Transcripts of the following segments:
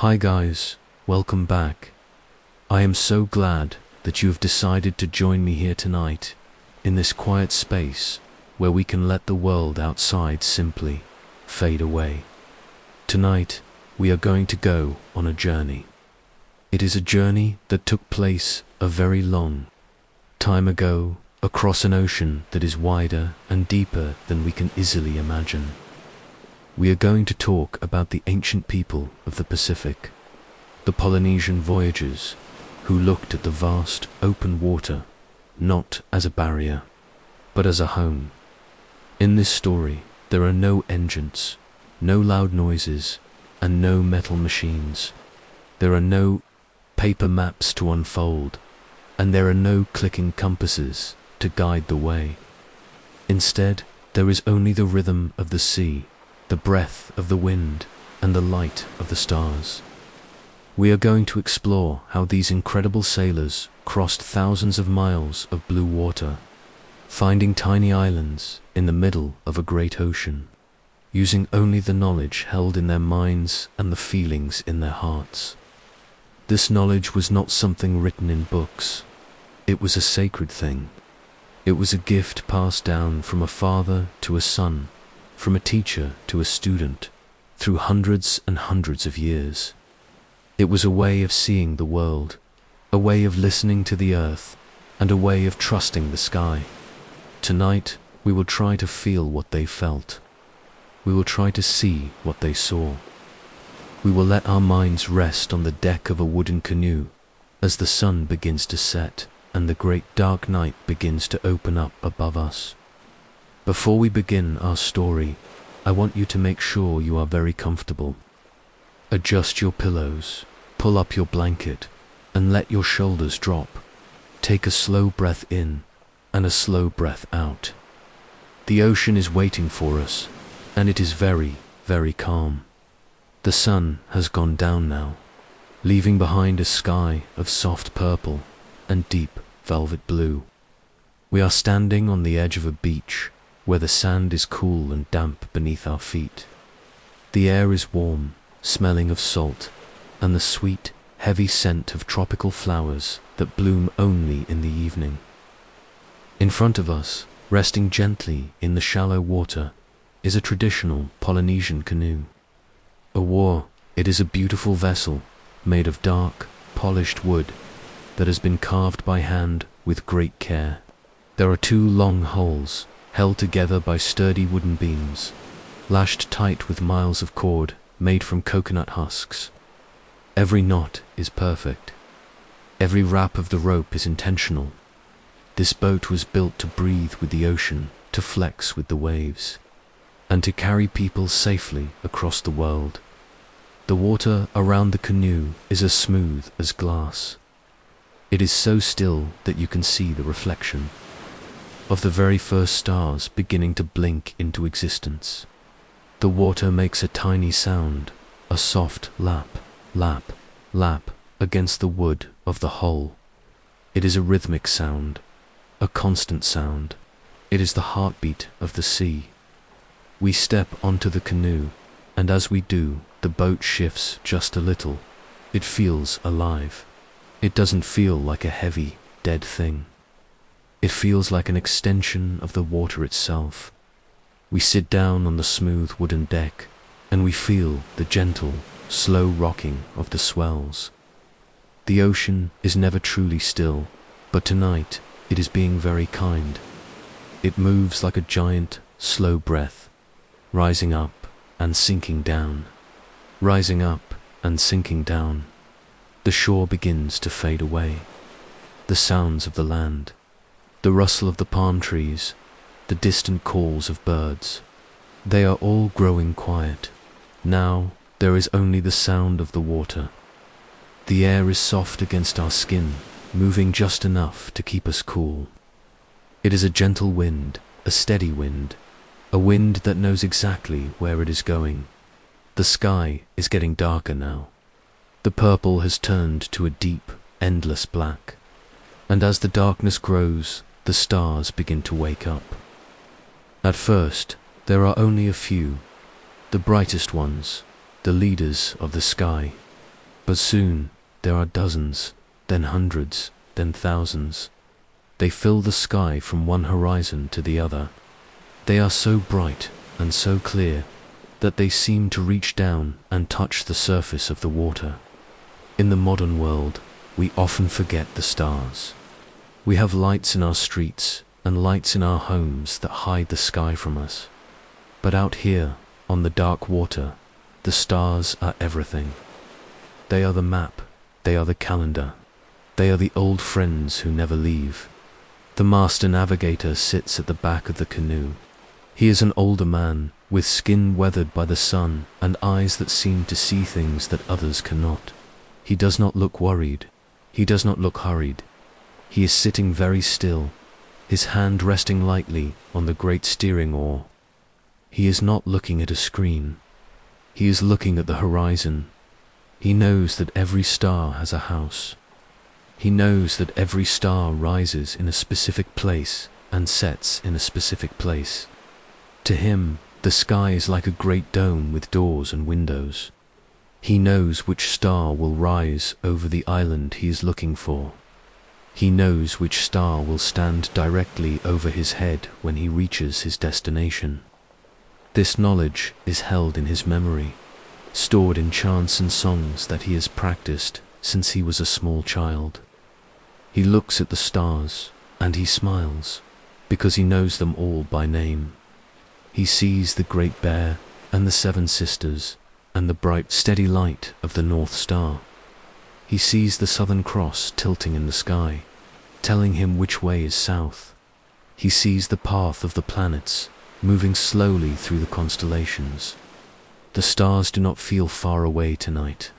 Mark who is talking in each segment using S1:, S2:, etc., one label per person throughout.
S1: Hi guys, welcome back. I am so glad that you have decided to join me here tonight, in this quiet space where we can let the world outside simply fade away. Tonight, we are going to go on a journey. It is a journey that took place a very long time ago, across an ocean that is wider and deeper than we can easily imagine. We are going to talk about the ancient people of the Pacific, the Polynesian voyagers who looked at the vast open water not as a barrier, but as a home. In this story, there are no engines, no loud noises, and no metal machines. There are no paper maps to unfold, and there are no clicking compasses to guide the way. Instead, there is only the rhythm of the sea, the breath of the wind, and the light of the stars. We are going to explore how these incredible sailors crossed thousands of miles of blue water, finding tiny islands in the middle of a great ocean, using only the knowledge held in their minds and the feelings in their hearts. This knowledge was not something written in books. It was a sacred thing. It was a gift passed down from a father to a son, from a teacher to a student, through hundreds and hundreds of years. It was a way of seeing the world, a way of listening to the earth, and a way of trusting the sky. Tonight, we will try to feel what they felt. We will try to see what they saw. We will let our minds rest on the deck of a wooden canoe as the sun begins to set and the great dark night begins to open up above us. Before we begin our story, I want you to make sure you are very comfortable. Adjust your pillows, pull up your blanket, and let your shoulders drop. Take a slow breath in and a slow breath out. The ocean is waiting for us, and it is very, very calm. The sun has gone down now, leaving behind a sky of soft purple and deep velvet blue. We are standing on the edge of a beach, where the sand is cool and damp beneath our feet. The air is warm, smelling of salt, and the sweet, heavy scent of tropical flowers that bloom only in the evening. In front of us, resting gently in the shallow water, is a traditional Polynesian canoe. It is a beautiful vessel made of dark, polished wood that has been carved by hand with great care. There are two long hulls, held together by sturdy wooden beams, lashed tight with miles of cord made from coconut husks. Every knot is perfect. Every wrap of the rope is intentional. This boat was built to breathe with the ocean, to flex with the waves, and to carry people safely across the world. The water around the canoe is as smooth as glass. It is so still that you can see the reflection of the very first stars beginning to blink into existence. The water makes a tiny sound, a soft lap, lap, lap against the wood of the hull. It is a rhythmic sound, a constant sound. It is the heartbeat of the sea. We step onto the canoe, and as we do, the boat shifts just a little. It feels alive. It doesn't feel like a heavy, dead thing. It feels like an extension of the water itself. We sit down on the smooth wooden deck, and we feel the gentle, slow rocking of the swells. The ocean is never truly still, but tonight it is being very kind. It moves like a giant, slow breath, rising up and sinking down, rising up and sinking down. The shore begins to fade away. The sounds of the land, the rustle of the palm trees, the distant calls of birds, they are all growing quiet. Now there is only the sound of the water. The air is soft against our skin, moving just enough to keep us cool. It is a gentle wind, a steady wind, a wind that knows exactly where it is going. The sky is getting darker now. The purple has turned to a deep, endless black, and as the darkness grows, the stars begin to wake up. At first, there are only a few, the brightest ones, the leaders of the sky. But soon, there are dozens, then hundreds, then thousands. They fill the sky from one horizon to the other. They are so bright and so clear that they seem to reach down and touch the surface of the water. In the modern world, we often forget the stars. We have lights in our streets and lights in our homes that hide the sky from us. But out here, on the dark water, the stars are everything. They are the map, they are the calendar, they are the old friends who never leave. The master navigator sits at the back of the canoe. He is an older man, with skin weathered by the sun and eyes that seem to see things that others cannot. He does not look worried. He does not look hurried. He is sitting very still, his hand resting lightly on the great steering oar. He is not looking at a screen. He is looking at the horizon. He knows that every star has a house. He knows that every star rises in a specific place and sets in a specific place. To him, the sky is like a great dome with doors and windows. He knows which star will rise over the island he is looking for. He knows which star will stand directly over his head when he reaches his destination. This knowledge is held in his memory, stored in chants and songs that he has practiced since he was a small child. He looks at the stars and he smiles because he knows them all by name. He sees the Great Bear and the Seven Sisters and the bright, steady light of the North Star. He sees the Southern Cross tilting in the sky, telling him which way is south. He sees the path of the planets moving slowly through the constellations. The stars do not feel far away tonight.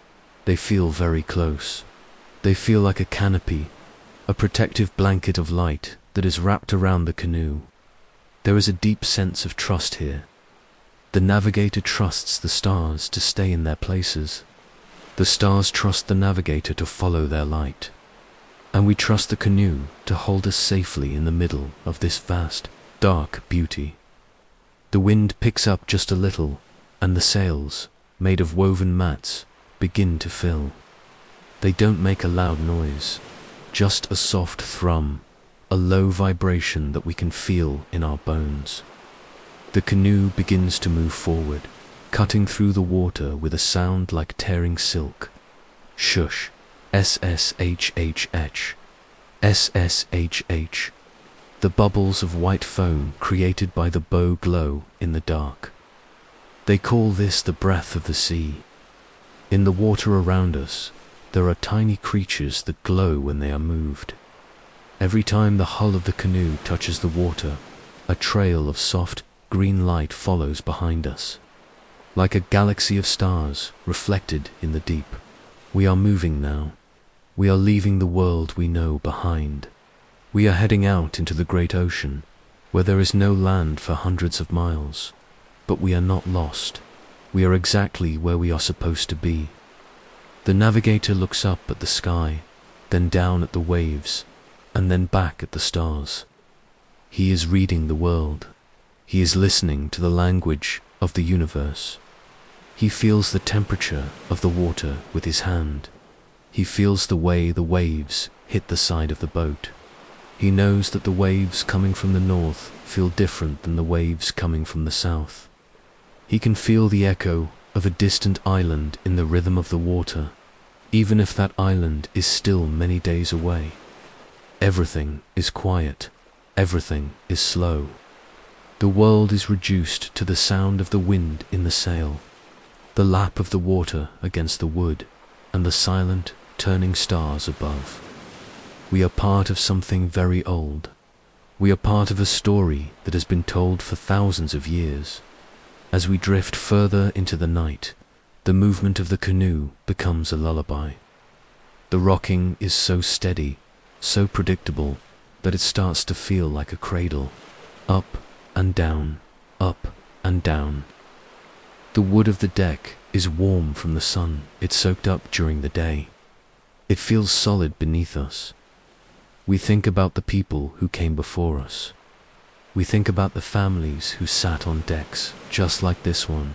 S1: They feel very close. They feel like a canopy, a protective blanket of light that is wrapped around the canoe. There is a deep sense of trust here. The navigator trusts the stars to stay in their places. The stars trust the navigator to follow their light. And we trust the canoe to hold us safely in the middle of this vast, dark beauty. The wind picks up just a little, and the sails, made of woven mats, begin to fill. They don't make a loud noise, just a soft thrum, a low vibration that we can feel in our bones. The canoe begins to move forward, cutting through the water with a sound like tearing silk. Shush, SSHHH, SSHH. The bubbles of white foam created by the bow glow in the dark. They call this the breath of the sea. In the water around us, there are tiny creatures that glow when they are moved. Every time the hull of the canoe touches the water, a trail of soft, green light follows behind us. Like a galaxy of stars reflected in the deep. We are moving now. We are leaving the world we know behind. We are heading out into the great ocean, where there is no land for hundreds of miles. But we are not lost. We are exactly where we are supposed to be. The navigator looks up at the sky, then down at the waves, and then back at the stars. He is reading the world. He is listening to the language of the universe. He feels the temperature of the water with his hand. He feels the way the waves hit the side of the boat. He knows that the waves coming from the north feel different than the waves coming from the south. He can feel the echo of a distant island in the rhythm of the water, even if that island is still many days away. Everything is quiet. Everything is slow. The world is reduced to the sound of the wind in the sail, the lap of the water against the wood, and the silent, turning stars above. We are part of something very old. We are part of a story that has been told for thousands of years. As we drift further into the night, the movement of the canoe becomes a lullaby. The rocking is so steady, so predictable, that it starts to feel like a cradle. Up and down, up and down. The wood of the deck is warm from the sun it soaked up during the day. It feels solid beneath us. We think about the people who came before us. We think about the families who sat on decks just like this one,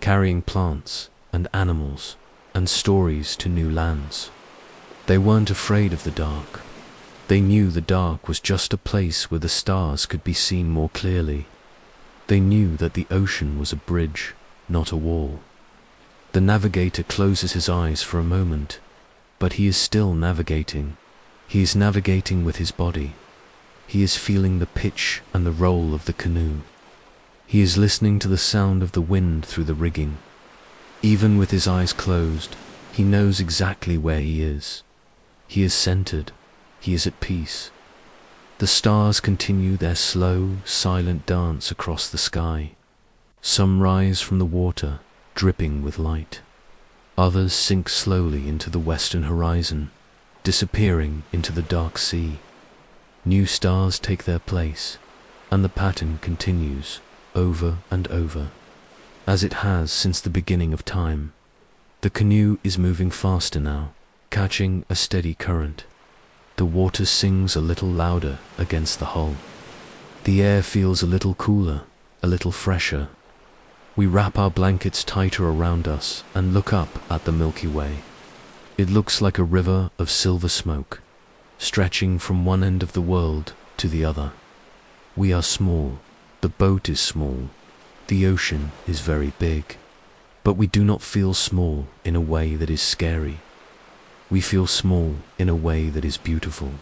S1: carrying plants and animals, and stories to new lands. They weren't afraid of the dark. They knew the dark was just a place where the stars could be seen more clearly. They knew that the ocean was a bridge, not a wall. The navigator closes his eyes for a moment, but he is still navigating. He is navigating with his body. He is feeling the pitch and the roll of the canoe. He is listening to the sound of the wind through the rigging. Even with his eyes closed, he knows exactly where he is. He is centered. He is at peace. The stars continue their slow, silent dance across the sky. Some rise from the water, dripping with light. Others sink slowly into the western horizon, disappearing into the dark sea. New stars take their place, and the pattern continues over and over, as it has since the beginning of time. The canoe is moving faster now, catching a steady current. The water sings a little louder against the hull. The air feels a little cooler, a little fresher. We wrap our blankets tighter around us and look up at the Milky Way. It looks like a river of silver smoke, stretching from one end of the world to the other. We are small. The boat is small. The ocean is very big. But we do not feel small in a way that is scary. We feel small in a way that is beautiful.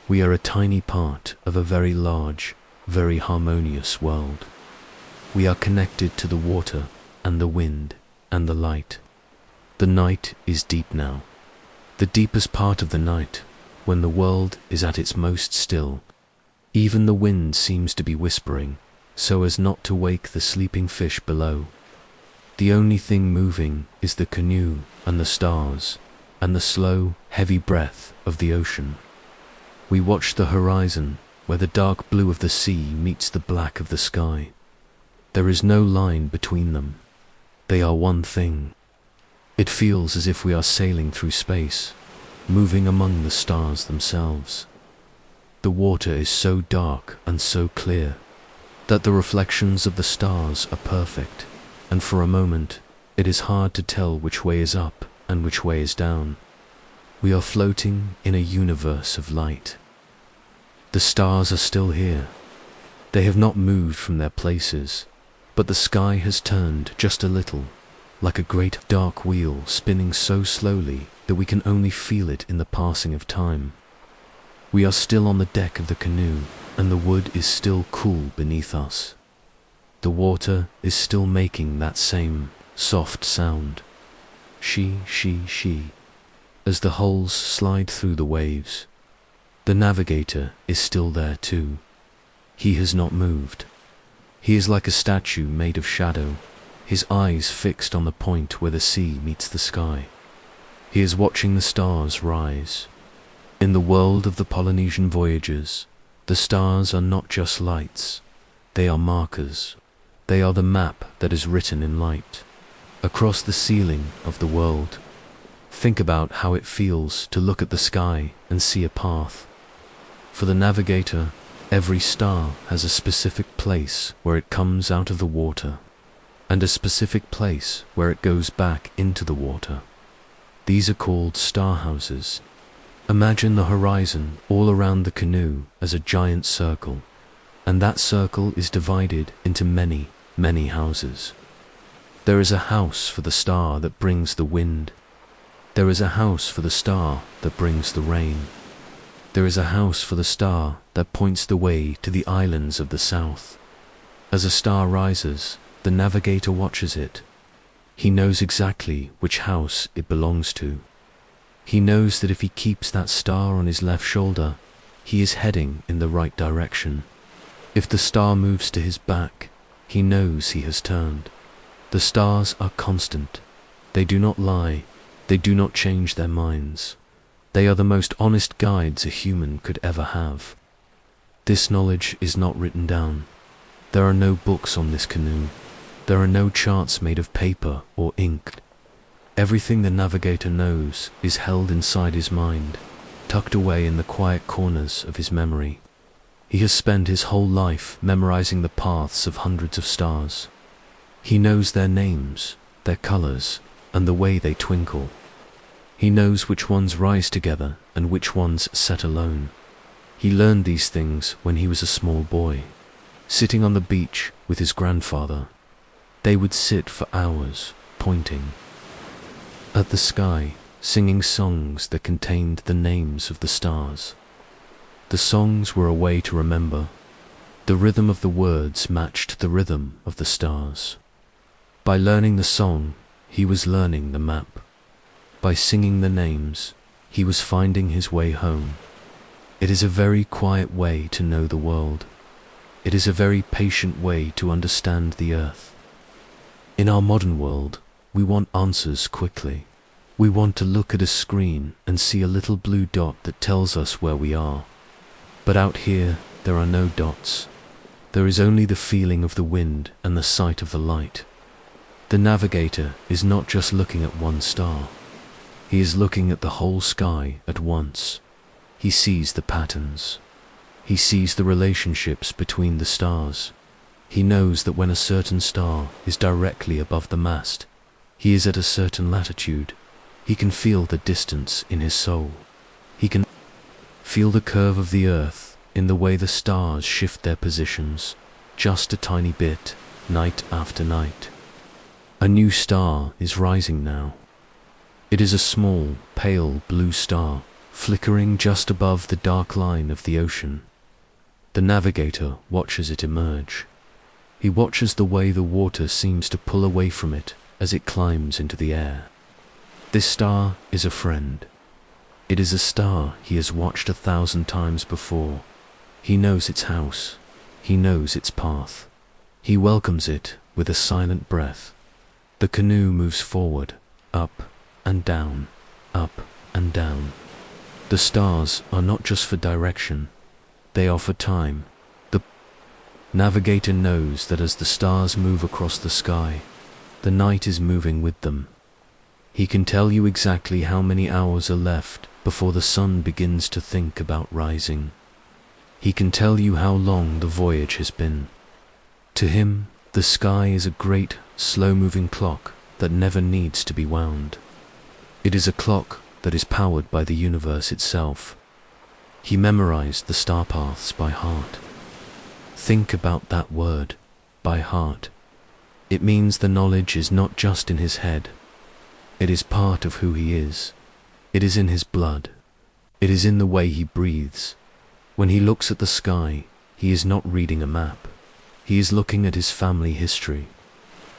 S1: We are a tiny part of a very large, very harmonious world. We are connected to the water and the wind and the light. The night is deep now. The deepest part of the night, when the world is at its most still. Even the wind seems to be whispering, so as not to wake the sleeping fish below. The only thing moving is the canoe and the stars, and the slow, heavy breath of the ocean. We watch the horizon, where the dark blue of the sea meets the black of the sky. There is no line between them. They are one thing. It feels as if we are sailing through space, moving among the stars themselves. The water is so dark and so clear that the reflections of the stars are perfect, and for a moment it is hard to tell which way is up and which way is down. We are floating in a universe of light. The stars are still here. They have not moved from their places, but the sky has turned just a little, like a great dark wheel spinning so slowly that we can only feel it in the passing of time. We are still on the deck of the canoe, and the wood is still cool beneath us. The water is still making that same soft sound. She, as the hulls slide through the waves. The navigator is still there too. He has not moved. He is like a statue made of shadow, his eyes fixed on the point where the sea meets the sky. He is watching the stars rise. In the world of the Polynesian voyagers, the stars are not just lights. They are markers. They are the map that is written in light across the ceiling of the world. Think about how it feels to look at the sky and see a path. For the navigator, every star has a specific place where it comes out of the water, and a specific place where it goes back into the water. These are called star houses. Imagine the horizon all around the canoe as a giant circle, and that circle is divided into many, many houses. There is a house for the star that brings the wind. There is a house for the star that brings the rain. There is a house for the star that points the way to the islands of the south. As a star rises, the navigator watches it. He knows exactly which house it belongs to. He knows that if he keeps that star on his left shoulder, he is heading in the right direction. If the star moves to his back, he knows he has turned. The stars are constant. They do not lie. They do not change their minds. They are the most honest guides a human could ever have. This knowledge is not written down. There are no books on this canoe. There are no charts made of paper or ink. Everything the navigator knows is held inside his mind, tucked away in the quiet corners of his memory. He has spent his whole life memorizing the paths of hundreds of stars. He knows their names, their colors, and the way they twinkle. He knows which ones rise together and which ones set alone. He learned these things when he was a small boy, sitting on the beach with his grandfather. They would sit for hours, pointing at the sky, singing songs that contained the names of the stars. The songs were a way to remember. The rhythm of the words matched the rhythm of the stars. By learning the song, he was learning the map. By singing the names, he was finding his way home. It is a very quiet way to know the world. It is a very patient way to understand the earth. In our modern world, we want answers quickly. We want to look at a screen and see a little blue dot that tells us where we are. But out here, there are no dots. There is only the feeling of the wind and the sight of the light. The navigator is not just looking at one star. He is looking at the whole sky at once. He sees the patterns. He sees the relationships between the stars. He knows that when a certain star is directly above the mast, he is at a certain latitude. He can feel the distance in his soul. He can feel the curve of the earth in the way the stars shift their positions, just a tiny bit, night after night. A new star is rising now. It is a small, pale blue star, flickering just above the dark line of the ocean. The navigator watches it emerge. He watches the way the water seems to pull away from it as it climbs into the air. This star is a friend. It is a star he has watched 1,000 times before. He knows its house. He knows its path. He welcomes it with a silent breath. The canoe moves forward, up and down, up and down. The stars are not just for direction, they are for time. The navigator knows that as the stars move across the sky, the night is moving with them. He can tell you exactly how many hours are left before the sun begins to think about rising. He can tell you how long the voyage has been. To him, the sky is a great, slow-moving clock that never needs to be wound. It is a clock that is powered by the universe itself. He memorized the star paths by heart. Think about that word, by heart. It means the knowledge is not just in his head. It is part of who he is. It is in his blood. It is in the way he breathes. When he looks at the sky, he is not reading a map. He is looking at his family history.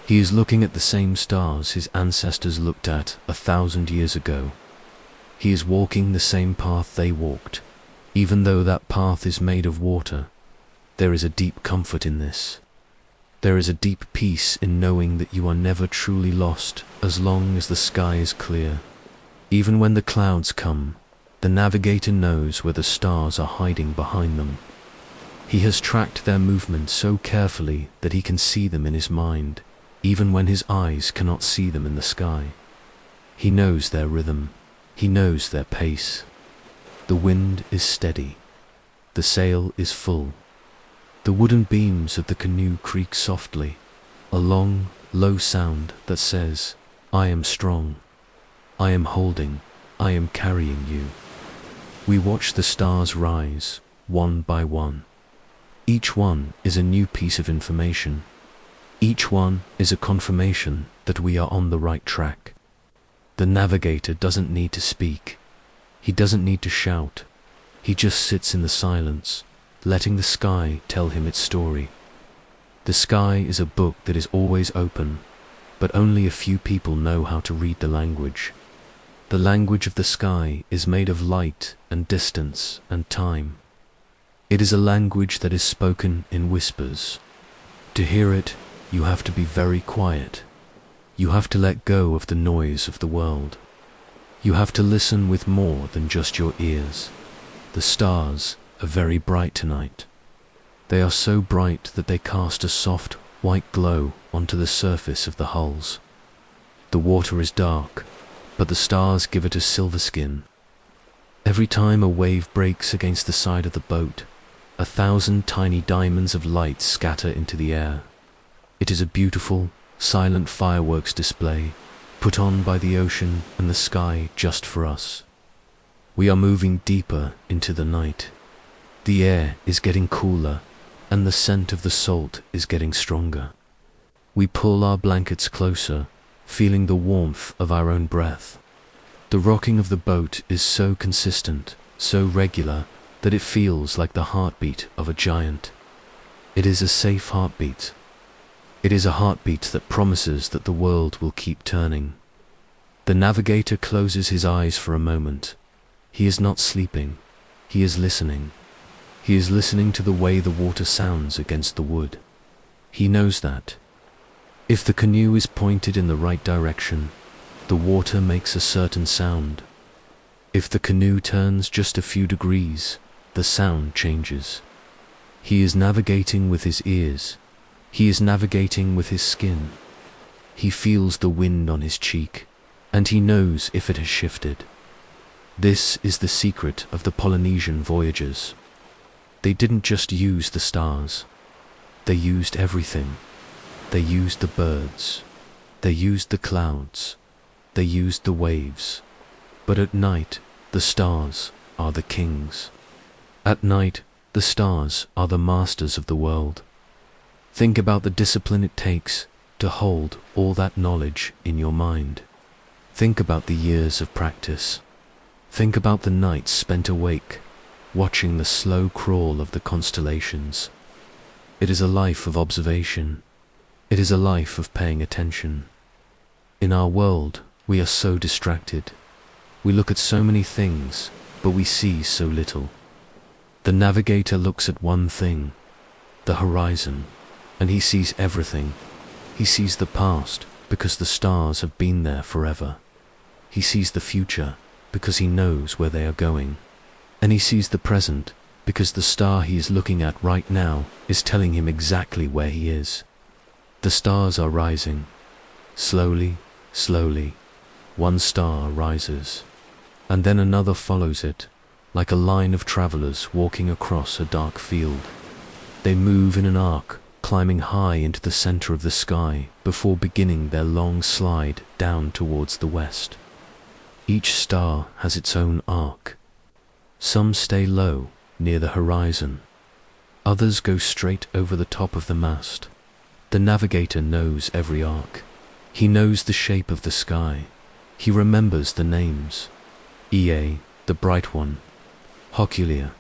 S1: He is looking at the same stars his ancestors looked at 1,000 years ago. He is walking the same path they walked. Even though that path is made of water, there is a deep comfort in this. There is a deep peace in knowing that you are never truly lost as long as the sky is clear. Even when the clouds come, the navigator knows where the stars are hiding behind them. He has tracked their movement so carefully that he can see them in his mind, even when his eyes cannot see them in the sky. He knows their rhythm. He knows their pace. The wind is steady. The sail is full. The wooden beams of the canoe creak softly, a long, low sound that says, "I am strong. I am holding. I am carrying you." We watch the stars rise, one by one. Each one is a new piece of information. Each one is a confirmation that we are on the right track. The navigator doesn't need to speak. He doesn't need to shout. He just sits in the silence, letting the sky tell him its story. The sky is a book that is always open, but only a few people know how to read the language. The language of the sky is made of light and distance and time. It is a language that is spoken in whispers. To hear it, you have to be very quiet. You have to let go of the noise of the world. You have to listen with more than just your ears. The stars are very bright tonight. They are so bright that they cast a soft, white glow onto the surface of the hulls. The water is dark, but the stars give it a silver skin. Every time a wave breaks against the side of the boat, 1,000 tiny diamonds of light scatter into the air. It is a beautiful, silent fireworks display, put on by the ocean and the sky just for us. We are moving deeper into the night. The air is getting cooler, and the scent of the salt is getting stronger. We pull our blankets closer, feeling the warmth of our own breath. The rocking of the boat is so consistent, so regular, that it feels like the heartbeat of a giant. It is a safe heartbeat. It is a heartbeat that promises that the world will keep turning. The navigator closes his eyes for a moment. He is not sleeping. He is listening. He is listening to the way the water sounds against the wood. He knows that if the canoe is pointed in the right direction, the water makes a certain sound. If the canoe turns just a few degrees, the sound changes. He is navigating with his ears. He is navigating with his skin. He feels the wind on his cheek, and he knows if it has shifted. This is the secret of the Polynesian voyagers. They didn't just use the stars. They used everything. They used the birds. They used the clouds. They used the waves. But at night, the stars are the kings. At night, the stars are the masters of the world. Think about the discipline it takes to hold all that knowledge in your mind. Think about the years of practice. Think about the nights spent awake, watching the slow crawl of the constellations. It is a life of observation. It is a life of paying attention. In our world, we are so distracted. We look at so many things, but we see so little. The navigator looks at one thing, the horizon, and he sees everything. He sees the past because the stars have been there forever. He sees the future because he knows where they are going. And he sees the present because the star he is looking at right now is telling him exactly where he is. The stars are rising. Slowly, slowly, one star rises, and then another follows it, like a line of travelers walking across a dark field. They move in an arc, climbing high into the center of the sky before beginning their long slide down towards the west. Each star has its own arc. Some stay low, near the horizon. Others go straight over the top of the mast. The navigator knows every arc. He knows the shape of the sky. He remembers the names. Ea, the bright one. Hoculia,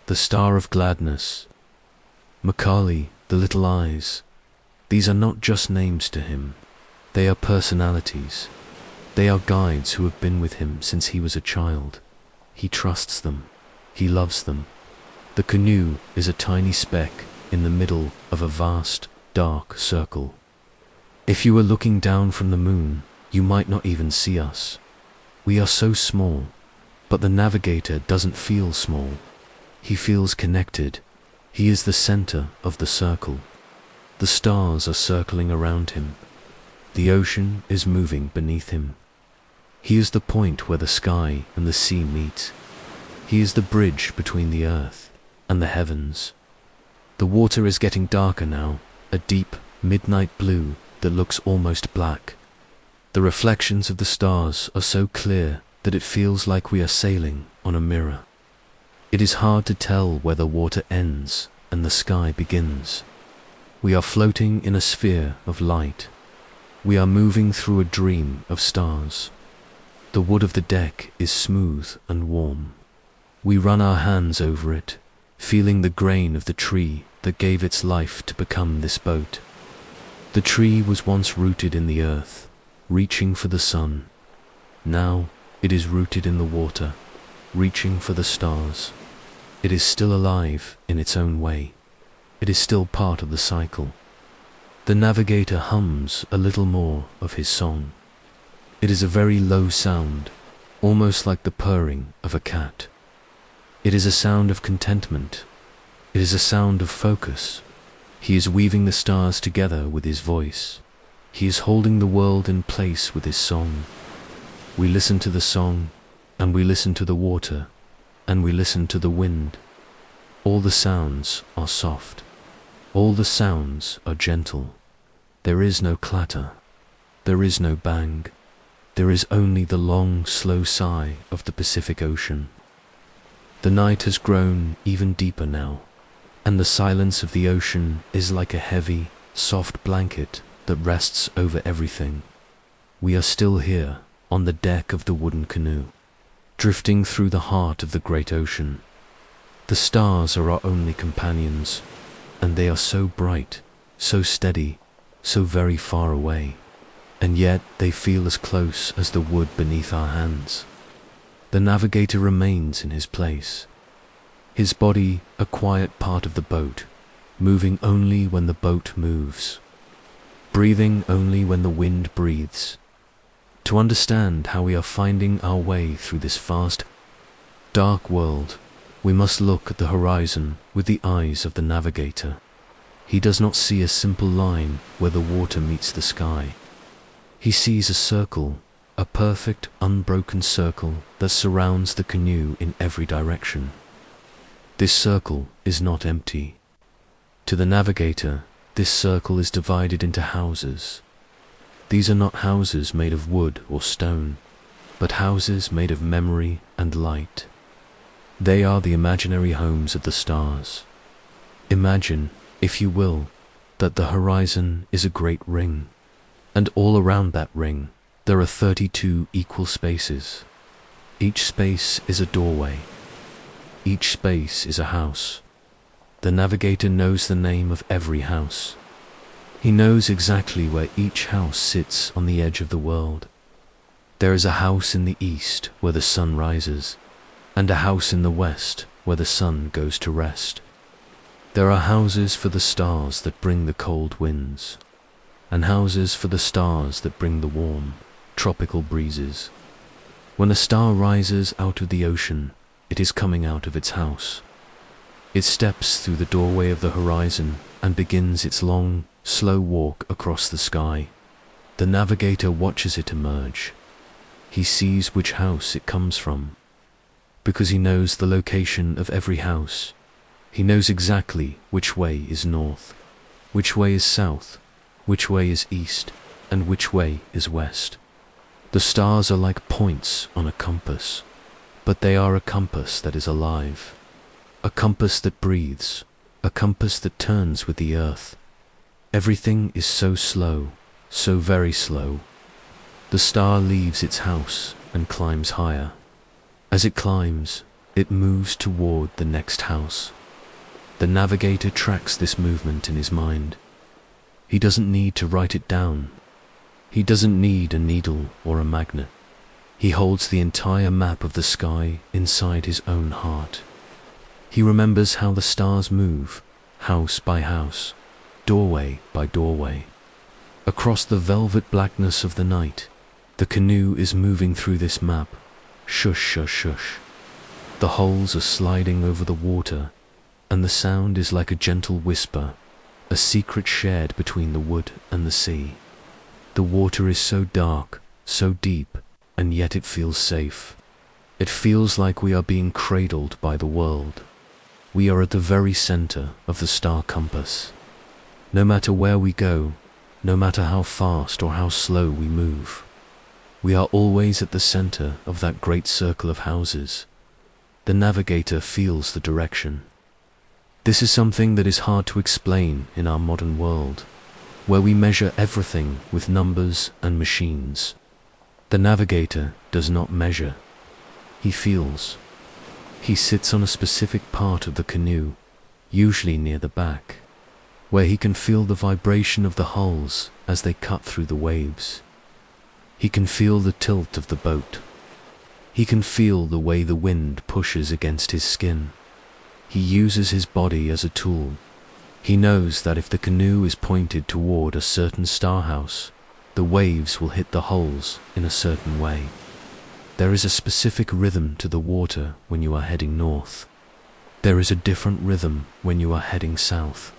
S1: the star of gladness. Makali, the little eyes. These are not just names to him. They are personalities. They are guides who have been with him since he was a child. He trusts them. He loves them. The canoe is a tiny speck in the middle of a vast, dark circle. If you were looking down from the moon, you might not even see us. We are so small, but the navigator doesn't feel small. He feels connected. He is the center of the circle. The stars are circling around him. The ocean is moving beneath him. He is the point where the sky and the sea meet. He is the bridge between the earth and the heavens. The water is getting darker now, a deep, midnight blue that looks almost black. The reflections of the stars are so clear that it feels like we are sailing on a mirror. It is hard to tell where the water ends and the sky begins. We are floating in a sphere of light. We are moving through a dream of stars. The wood of the deck is smooth and warm. We run our hands over it, feeling the grain of the tree that gave its life to become this boat. The tree was once rooted in the earth, reaching for the sun. Now it is rooted in the water, reaching for the stars. It is still alive in its own way. It is still part of the cycle. The navigator hums a little more of his song. It is a very low sound, almost like the purring of a cat. It is a sound of contentment. It is a sound of focus. He is weaving the stars together with his voice. He is holding the world in place with his song. We listen to the song, and we listen to the water, and we listen to the wind. All the sounds are soft. All the sounds are gentle. There is no clatter. There is no bang. there is only the long, slow sigh of the Pacific Ocean. The night has grown even deeper now, and the silence of the ocean is like a heavy, soft blanket that rests over everything. We are still here, on the deck of the wooden canoe, drifting through the heart of the great ocean. The stars are our only companions, and they are so bright, so steady, so very far away, and yet they feel as close as the wood beneath our hands. The navigator remains in his place, his body a quiet part of the boat, moving only when the boat moves, breathing only when the wind breathes. To understand how we are finding our way through this vast, dark world, we must look at the horizon with the eyes of the navigator. He does not see a simple line where the water meets the sky. He sees a circle, a perfect, unbroken circle that surrounds the canoe in every direction. This circle is not empty. To the navigator, this circle is divided into houses. These are not houses made of wood or stone, but houses made of memory and light. They are the imaginary homes of the stars. Imagine, if you will, that the horizon is a great ring, and all around that ring there are 32 equal spaces. Each space is a doorway. Each space is a house. The navigator knows the name of every house. He knows exactly where each house sits on the edge of the world. There is a house in the east where the sun rises, and a house in the west where the sun goes to rest. There are houses for the stars that bring the cold winds, and houses for the stars that bring the warm, tropical breezes. When a star rises out of the ocean, it is coming out of its house. It steps through the doorway of the horizon and begins its long, slow walk across the sky. The navigator watches it emerge. He sees which house it comes from. Because he knows the location of every house, he knows exactly which way is north, which way is south, which way is east, and which way is west. The stars are like points on a compass, but they are a compass that is alive, a compass that breathes, a compass that turns with the earth. Everything is so slow, so very slow. The star leaves its house and climbs higher. As it climbs, it moves toward the next house. The navigator tracks this movement in his mind. He doesn't need to write it down. He doesn't need a needle or a magnet. He holds the entire map of the sky inside his own heart. He remembers how the stars move, house by house, doorway by doorway. Across the velvet blackness of the night, the canoe is moving through this map. Shush, shush, shush. The hulls are sliding over the water, and the sound is like a gentle whisper, a secret shared between the wood and the sea. The water is so dark, so deep, and yet it feels safe. It feels like we are being cradled by the world. We are at the very center of the star compass. No matter where we go, no matter how fast or how slow we move, we are always at the center of that great circle of houses. The navigator feels the direction. This is something that is hard to explain in our modern world, where we measure everything with numbers and machines. The navigator does not measure. He feels. He sits on a specific part of the canoe, usually near the back, where he can feel the vibration of the hulls as they cut through the waves. He can feel the tilt of the boat. He can feel the way the wind pushes against his skin. He uses his body as a tool. He knows that if the canoe is pointed toward a certain star house, the waves will hit the hulls in a certain way. There is a specific rhythm to the water when you are heading north. There is a different rhythm when you are heading south.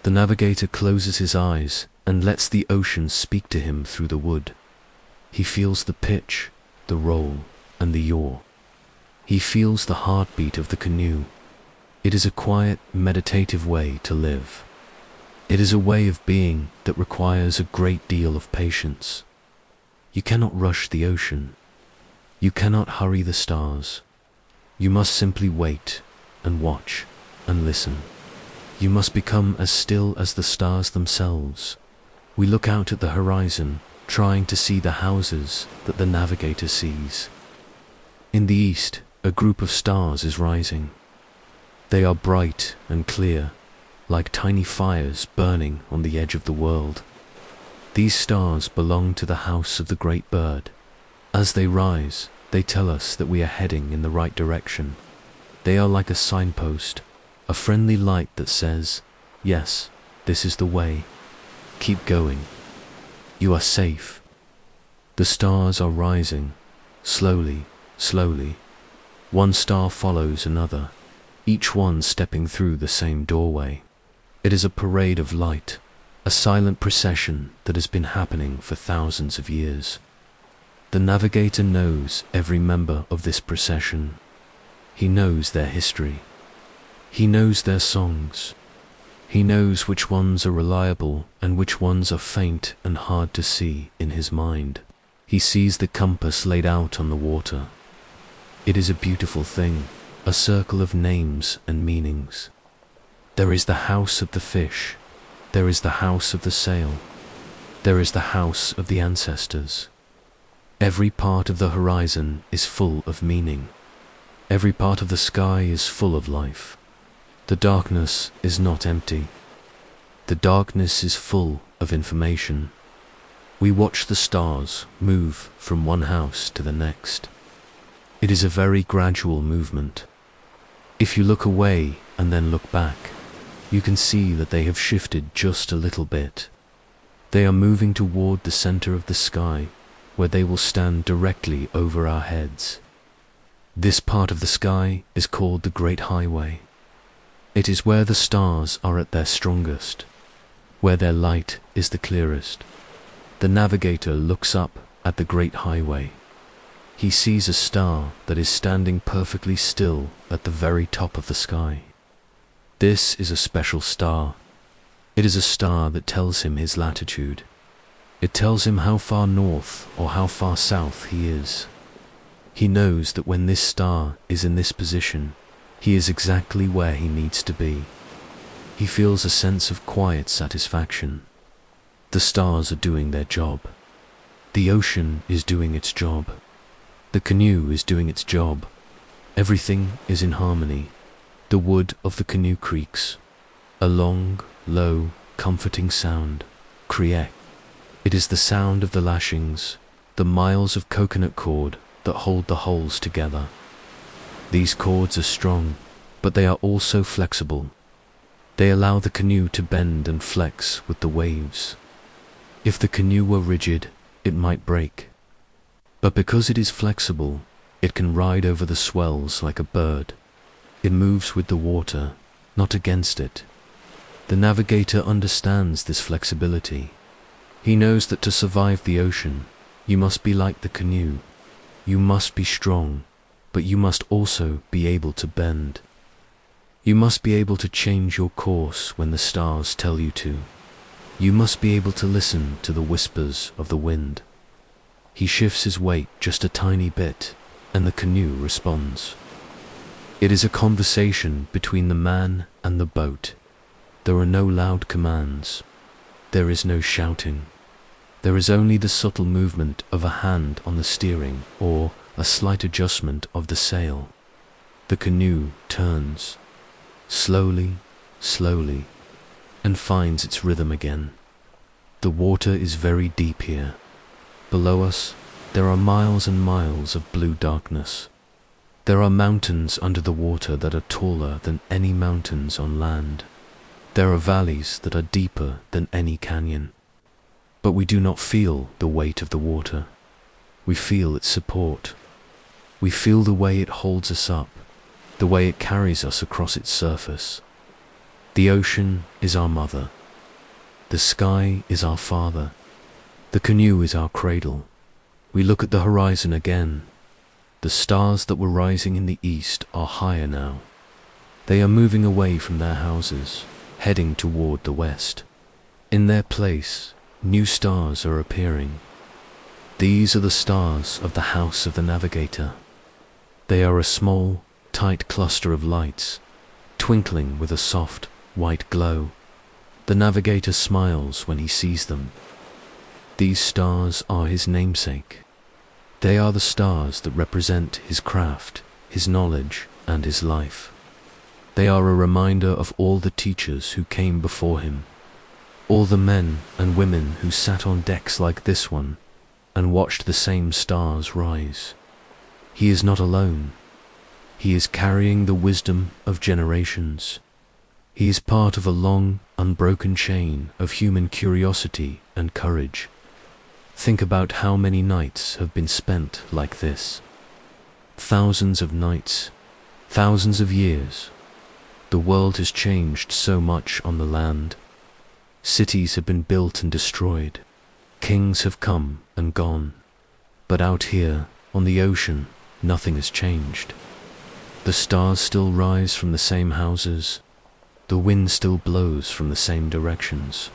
S1: The navigator closes his eyes and lets the ocean speak to him through the wood. He feels the pitch, the roll, and the yaw. He feels the heartbeat of the canoe. It is a quiet, meditative way to live. It is a way of being that requires a great deal of patience. You cannot rush the ocean. You cannot hurry the stars. You must simply wait and watch and listen. You must become as still as the stars themselves. We look out at the horizon, trying to see the houses that the navigator sees. In the east, a group of stars is rising. They are bright and clear, like tiny fires burning on the edge of the world. These stars belong to the house of the great bird. As they rise, they tell us that we are heading in the right direction. They are like a signpost, a friendly light that says, yes, this is the way. Keep going. You are safe. The stars are rising, slowly, slowly. One star follows another, each one stepping through the same doorway. It is a parade of light, a silent procession that has been happening for thousands of years. The navigator knows every member of this procession. He knows their history. He knows their songs. He knows which ones are reliable and which ones are faint and hard to see in his mind. He sees the compass laid out on the water. It is a beautiful thing, a circle of names and meanings. There is the house of the fish. There is the house of the sail. There is the house of the ancestors. Every part of the horizon is full of meaning. Every part of the sky is full of life. The darkness is not empty. The darkness is full of information. We watch the stars move from one house to the next. It is a very gradual movement. If you look away and then look back, you can see that they have shifted just a little bit. They are moving toward the center of the sky, where they will stand directly over our heads. This part of the sky is called the Great Highway. It is where the stars are at their strongest, where their light is the clearest. The navigator looks up at the Great Highway. He sees a star that is standing perfectly still at the very top of the sky. This is a special star. It is a star that tells him his latitude. It tells him how far north or how far south he is. He knows that when this star is in this position, he is exactly where he needs to be. He feels a sense of quiet satisfaction. The stars are doing their job. The ocean is doing its job. The canoe is doing its job. Everything is in harmony. The wood of the canoe creaks. A long, low, comforting sound. Creak. It is the sound of the lashings, the miles of coconut cord that hold the hulls together. These cords are strong, but they are also flexible. They allow the canoe to bend and flex with the waves. If the canoe were rigid, it might break. But because it is flexible, it can ride over the swells like a bird. It moves with the water, not against it. The navigator understands this flexibility. He knows that to survive the ocean, you must be like the canoe. You must be strong, but you must also be able to bend. You must be able to change your course when the stars tell you to. You must be able to listen to the whispers of the wind. He shifts his weight just a tiny bit, and the canoe responds. It is a conversation between the man and the boat. There are no loud commands. There is no shouting. There is only the subtle movement of a hand on the steering or a slight adjustment of the sail. The canoe turns, slowly, slowly, and finds its rhythm again. The water is very deep here. Below us, there are miles and miles of blue darkness. There are mountains under the water that are taller than any mountains on land. There are valleys that are deeper than any canyon. But we do not feel the weight of the water. We feel its support. We feel the way it holds us up, the way it carries us across its surface. The ocean is our mother. The sky is our father. The canoe is our cradle. We look at the horizon again. The stars that were rising in the east are higher now. They are moving away from their houses, heading toward the west. In their place, new stars are appearing. These are the stars of the house of the navigator. They are a small, tight cluster of lights, twinkling with a soft, white glow. The navigator smiles when he sees them. These stars are his namesake. They are the stars that represent his craft, his knowledge, and his life. They are a reminder of all the teachers who came before him, all the men and women who sat on decks like this one and watched the same stars rise. He is not alone. He is carrying the wisdom of generations. He is part of a long, unbroken chain of human curiosity and courage. Think about how many nights have been spent like this. Thousands of nights, thousands of years. The world has changed so much on the land. Cities have been built and destroyed. Kings have come and gone. But out here, on the ocean, nothing has changed. The stars still rise from the same houses. The wind still blows from the same directions.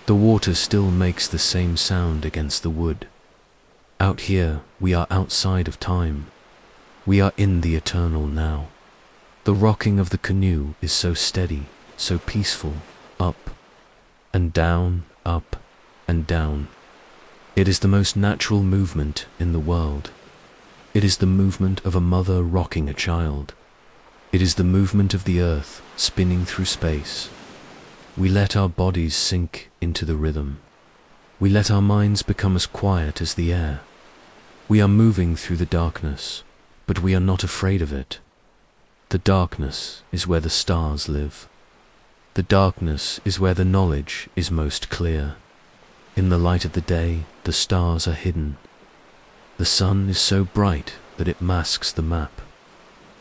S1: The water still makes the same sound against the wood. Out here, we are outside of time. We are in the eternal now. The rocking of the canoe is so steady, so peaceful, up and down, up and down. It is the most natural movement in the world. It is the movement of a mother rocking a child. It is the movement of the earth spinning through space. We let our bodies sink into the rhythm. We let our minds become as quiet as the air. We are moving through the darkness, but we are not afraid of it. The darkness is where the stars live. The darkness is where the knowledge is most clear. In the light of the day, the stars are hidden. The sun is so bright that it masks the map.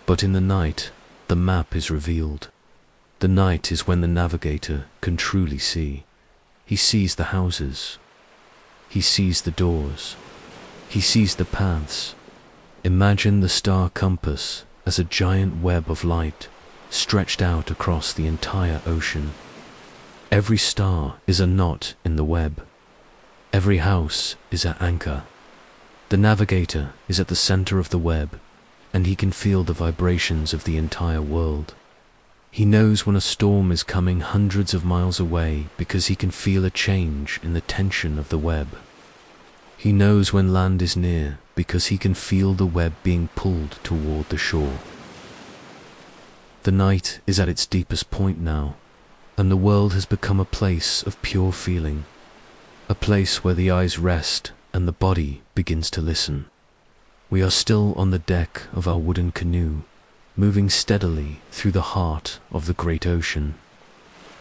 S1: But in the night, the map is revealed. The night is when the navigator can truly see. He sees the houses. He sees the doors. He sees the paths. Imagine the star compass as a giant web of light stretched out across the entire ocean. Every star is a knot in the web. Every house is an anchor. The navigator is at the center of the web, and he can feel the vibrations of the entire world. He knows when a storm is coming hundreds of miles away because he can feel a change in the tension of the web. He knows when land is near because he can feel the web being pulled toward the shore. The night is at its deepest point now, and the world has become a place of pure feeling, a place where the eyes rest and the body begins to listen. We are still on the deck of our wooden canoe, moving steadily through the heart of the great ocean.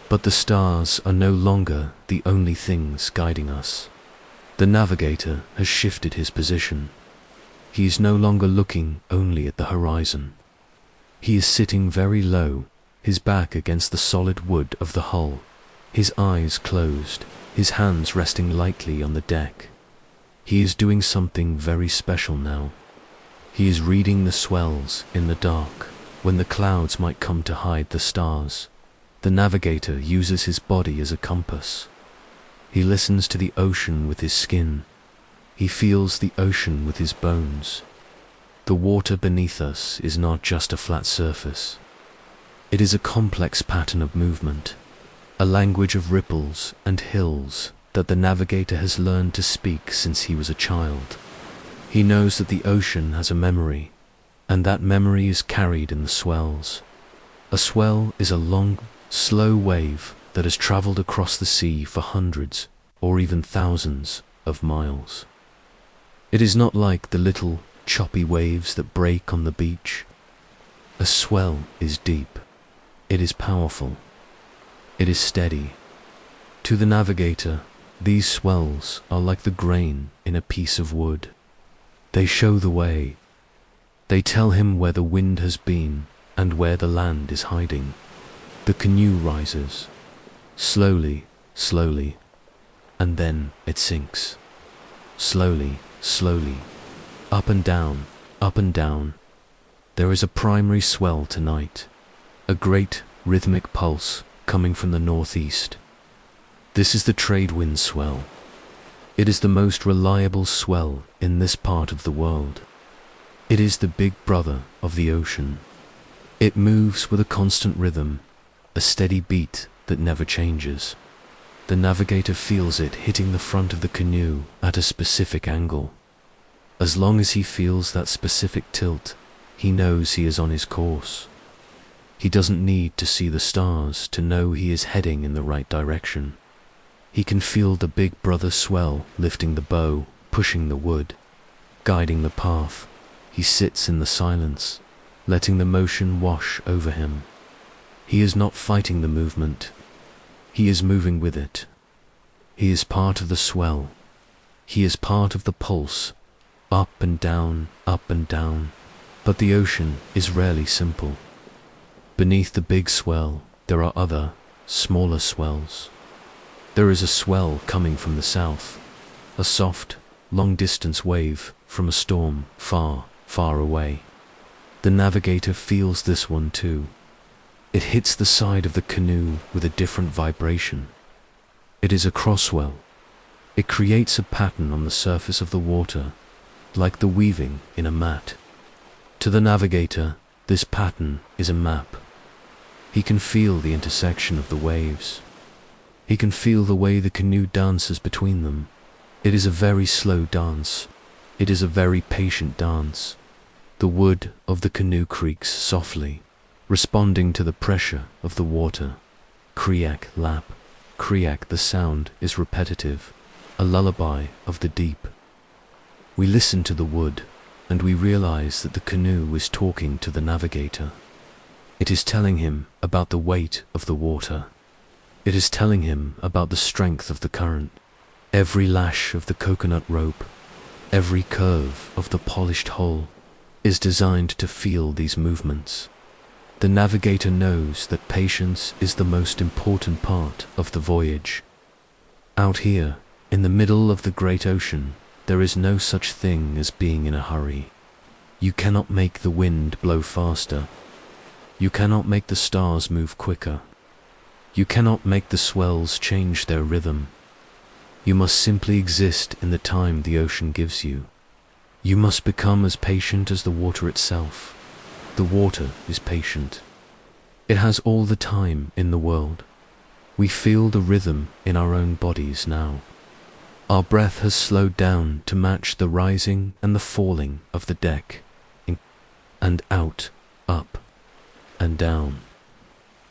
S1: But the stars are no longer the only things guiding us. The navigator has shifted his position. He is no longer looking only at the horizon. He is sitting very low, his back against the solid wood of the hull, his eyes closed, his hands resting lightly on the deck. He is doing something very special now. He is reading the swells in the dark, when the clouds might come to hide the stars. The navigator uses his body as a compass. He listens to the ocean with his skin. He feels the ocean with his bones. The water beneath us is not just a flat surface. It is a complex pattern of movement, a language of ripples and hills that the navigator has learned to speak since he was a child. He knows that the ocean has a memory, and that memory is carried in the swells. A swell is a long, slow wave that has traveled across the sea for hundreds or even thousands of miles. It is not like the little, choppy waves that break on the beach. A swell is deep. It is powerful. It is steady. To the navigator, these swells are like the grain in a piece of wood. They show the way. They tell him where the wind has been and where the land is hiding. The canoe rises, slowly, slowly, and then it sinks. Slowly, slowly, up and down, up and down. There is a primary swell tonight, a great rhythmic pulse coming from the northeast. This is the trade wind swell. It is the most reliable swell in this part of the world. It is the big brother of the ocean. It moves with a constant rhythm, a steady beat that never changes. The navigator feels it hitting the front of the canoe at a specific angle. As long as he feels that specific tilt, he knows he is on his course. He doesn't need to see the stars to know he is heading in the right direction. He can feel the big brother swell lifting the bow, pushing the wood, guiding the path. He sits in the silence, letting the motion wash over him. He is not fighting the movement. He is moving with it. He is part of the swell. He is part of the pulse, up and down, up and down. But the ocean is rarely simple. Beneath the big swell, there are other, smaller swells. There is a swell coming from the south, a soft, long-distance wave from a storm far, far away. The navigator feels this one too. It hits the side of the canoe with a different vibration. It is a crosswell. It creates a pattern on the surface of the water, like the weaving in a mat. To the navigator, this pattern is a map. He can feel the intersection of the waves. He can feel the way the canoe dances between them. It is a very slow dance. It is a very patient dance. The wood of the canoe creaks softly, responding to the pressure of the water. Kriak, lap. Kriak, the sound is repetitive, a lullaby of the deep. We listen to the wood, and we realize that the canoe is talking to the navigator. It is telling him about the weight of the water. It is telling him about the strength of the current. Every lash of the coconut rope, every curve of the polished hull, is designed to feel these movements. The navigator knows that patience is the most important part of the voyage. Out here, in the middle of the great ocean, there is no such thing as being in a hurry. You cannot make the wind blow faster. You cannot make the stars move quicker. You cannot make the swells change their rhythm. You must simply exist in the time the ocean gives you. You must become as patient as the water itself. The water is patient. It has all the time in the world. We feel the rhythm in our own bodies now. Our breath has slowed down to match the rising and the falling of the deck. In and out, up and down.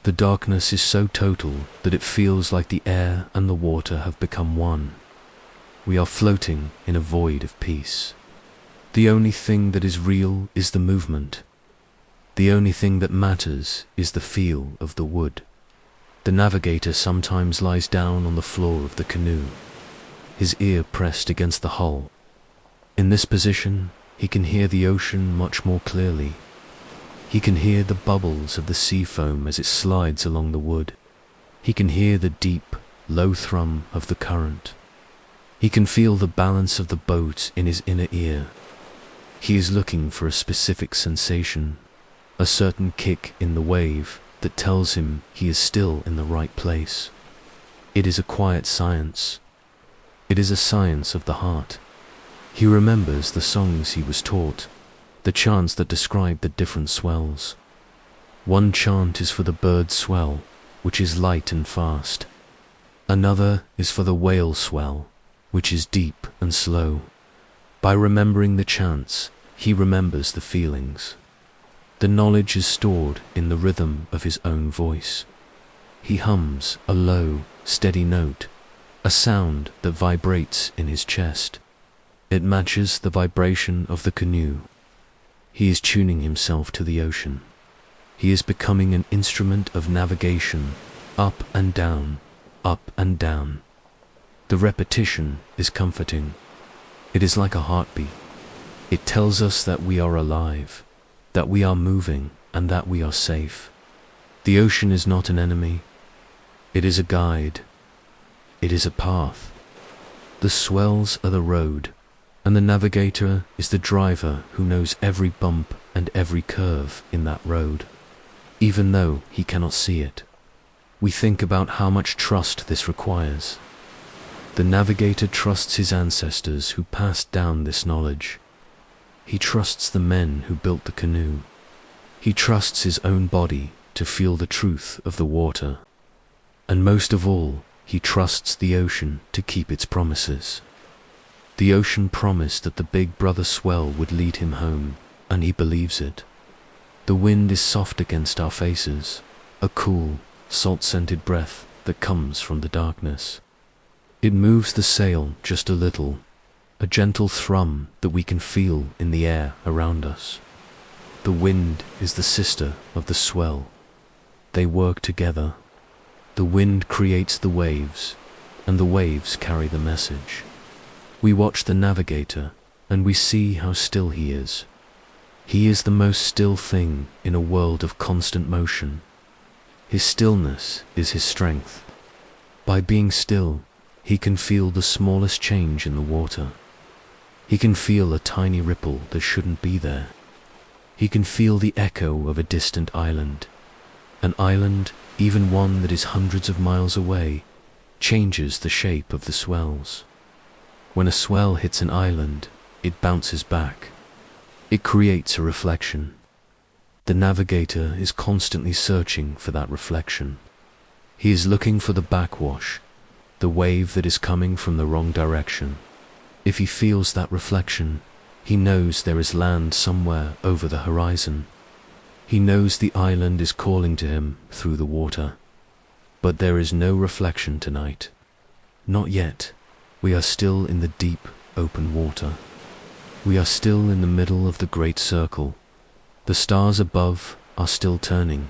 S1: The darkness is so total that it feels like the air and the water have become one. We are floating in a void of peace. The only thing that is real is the movement. The only thing that matters is the feel of the wood. The navigator sometimes lies down on the floor of the canoe, his ear pressed against the hull. In this position, he can hear the ocean much more clearly. He can hear the bubbles of the sea foam as it slides along the wood. He can hear the deep, low thrum of the current. He can feel the balance of the boat in his inner ear. He is looking for a specific sensation, a certain kick in the wave that tells him he is still in the right place. It is a quiet science. It is a science of the heart. He remembers the songs he was taught, the chants that describe the different swells. One chant is for the bird swell, which is light and fast. Another is for the whale swell, which is deep and slow. By remembering the chants, he remembers the feelings. The knowledge is stored in the rhythm of his own voice. He hums a low, steady note, a sound that vibrates in his chest. It matches the vibration of the canoe. He is tuning himself to the ocean. He is becoming an instrument of navigation, up and down, up and down. The repetition is comforting. It is like a heartbeat. It tells us that we are alive, that we are moving, and that we are safe. The ocean is not an enemy. It is a guide. It is a path. The swells are the road, and the navigator is the driver who knows every bump and every curve in that road, even though he cannot see it. We think about how much trust this requires. The navigator trusts his ancestors who passed down this knowledge. He trusts the men who built the canoe. He trusts his own body to feel the truth of the water. And most of all, he trusts the ocean to keep its promises. The ocean promised that the big brother swell would lead him home, and he believes it. The wind is soft against our faces, a cool, salt-scented breath that comes from the darkness. It moves the sail just a little, a gentle thrum that we can feel in the air around us. The wind is the sister of the swell. They work together. The wind creates the waves, and the waves carry the message. We watch the navigator, and we see how still he is. He is the most still thing in a world of constant motion. His stillness is his strength. By being still, he can feel the smallest change in the water. He can feel a tiny ripple that shouldn't be there. He can feel the echo of a distant island. An island, even one that is hundreds of miles away, changes the shape of the swells. When a swell hits an island, it bounces back. It creates a reflection. The navigator is constantly searching for that reflection. He is looking for the backwash, the wave that is coming from the wrong direction. If he feels that reflection, he knows there is land somewhere over the horizon. He knows the island is calling to him through the water. But there is no reflection tonight. Not yet. We are still in the deep, open water. We are still in the middle of the great circle. The stars above are still turning,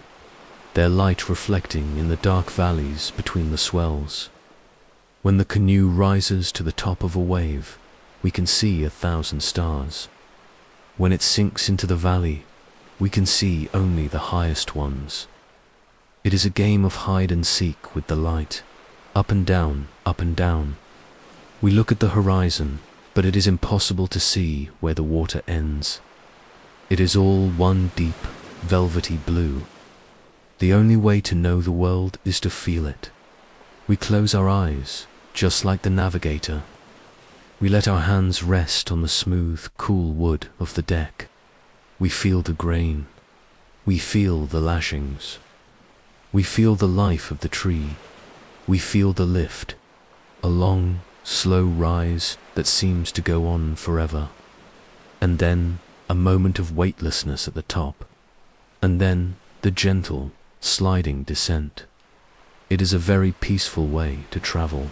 S1: their light reflecting in the dark valleys between the swells. When the canoe rises to the top of a wave, we can see 1,000 stars. When it sinks into the valley, we can see only the highest ones. It is a game of hide and seek with the light, up and down, up and down. We look at the horizon, but it is impossible to see where the water ends. It is all one deep, velvety blue. The only way to know the world is to feel it. We close our eyes, just like the navigator. We let our hands rest on the smooth, cool wood of the deck. We feel the grain. We feel the lashings. We feel the life of the tree. We feel the lift, a long, slow rise that seems to go on forever. And then a moment of weightlessness at the top. And then the gentle, sliding descent. It is a very peaceful way to travel.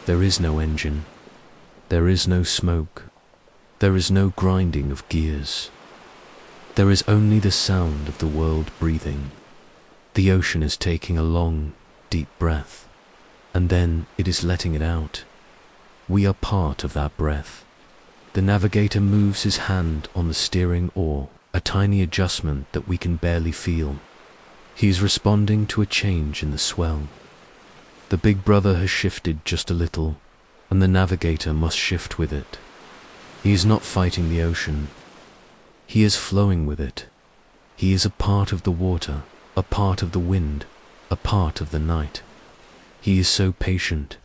S1: There is no engine. There is no smoke. There is no grinding of gears. There is only the sound of the world breathing. The ocean is taking a long, deep breath, and then it is letting it out. We are part of that breath. The navigator moves his hand on the steering oar, a tiny adjustment that we can barely feel. He is responding to a change in the swell. The big brother has shifted just a little, and the navigator must shift with it. He is not fighting the ocean. He is flowing with it. He is a part of the water, a part of the wind, a part of the night. He is so patient.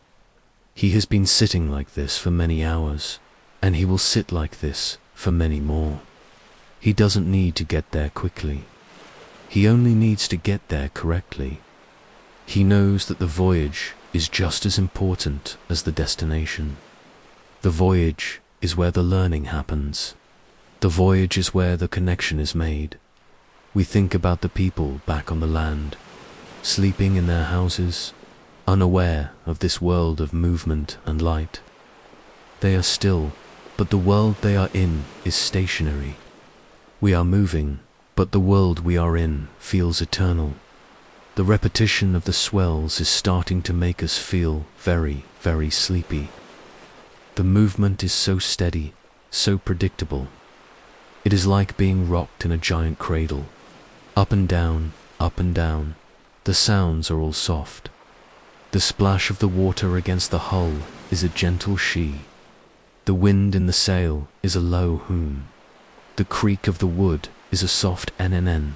S1: He has been sitting like this for many hours, and he will sit like this for many more. He doesn't need to get there quickly. He only needs to get there correctly. He knows that the voyage is just as important as the destination. The voyage is where the learning happens. The voyage is where the connection is made. We think about the people back on the land, sleeping in their houses, unaware of this world of movement and light. They are still, but the world they are in is stationary. We are moving, but the world we are in feels eternal. The repetition of the swells is starting to make us feel very, very sleepy. The movement is so steady, so predictable. It is like being rocked in a giant cradle. Up and down, up and down. The sounds are all soft. The splash of the water against the hull is a gentle she. The wind in the sail is a low hum. The creak of the wood is a soft nnn.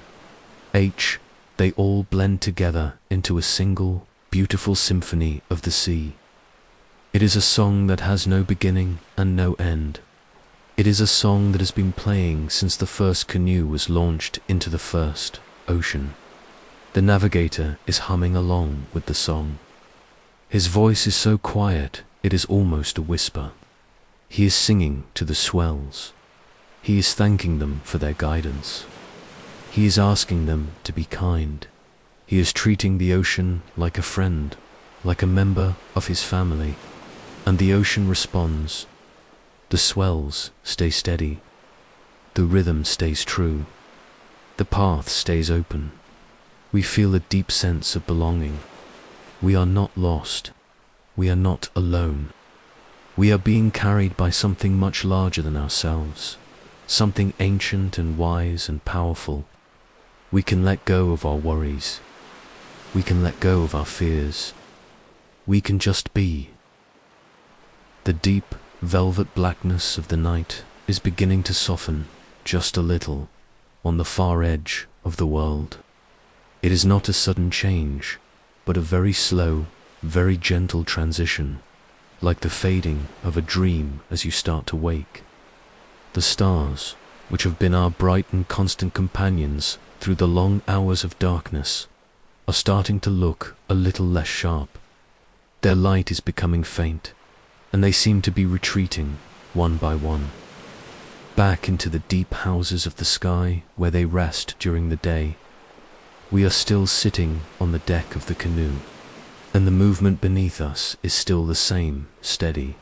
S1: They all blend together into a single, beautiful symphony of the sea. It is a song that has no beginning and no end. It is a song that has been playing since the first canoe was launched into the first ocean. The navigator is humming along with the song. His voice is so quiet, it is almost a whisper. He is singing to the swells. He is thanking them for their guidance. He is asking them to be kind. He is treating the ocean like a friend, like a member of his family. And the ocean responds. The swells stay steady. The rhythm stays true. The path stays open. We feel a deep sense of belonging. We are not lost. We are not alone. We are being carried by something much larger than ourselves, something ancient and wise and powerful. We can let go of our worries. We can let go of our fears. We can just be. The deep, velvet blackness of the night is beginning to soften, just a little, on the far edge of the world. It is not a sudden change, but a very slow, very gentle transition, like the fading of a dream as you start to wake. The stars, which have been our bright and constant companions through the long hours of darkness, are starting to look a little less sharp. Their light is becoming faint, and they seem to be retreating, one by one, back into the deep houses of the sky where they rest during the day. We are still sitting on the deck of the canoe, and the movement beneath us is still the same steady,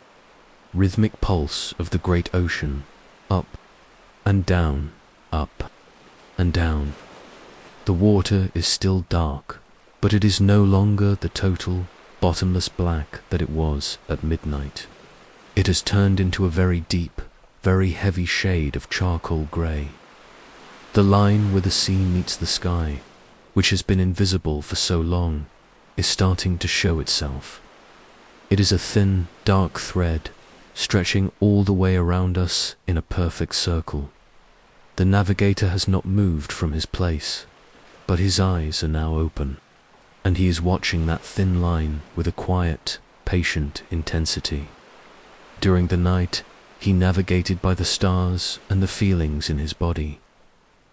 S1: rhythmic pulse of the great ocean, up and down, up and down. The water is still dark, but it is no longer the total, bottomless black that it was at midnight. It has turned into a very deep, very heavy shade of charcoal grey. The line where the sea meets the sky, which has been invisible for so long, is starting to show itself. It is a thin, dark thread, stretching all the way around us in a perfect circle. The navigator has not moved from his place, but his eyes are now open, and he is watching that thin line with a quiet, patient intensity. During the night, he navigated by the stars and the feelings in his body.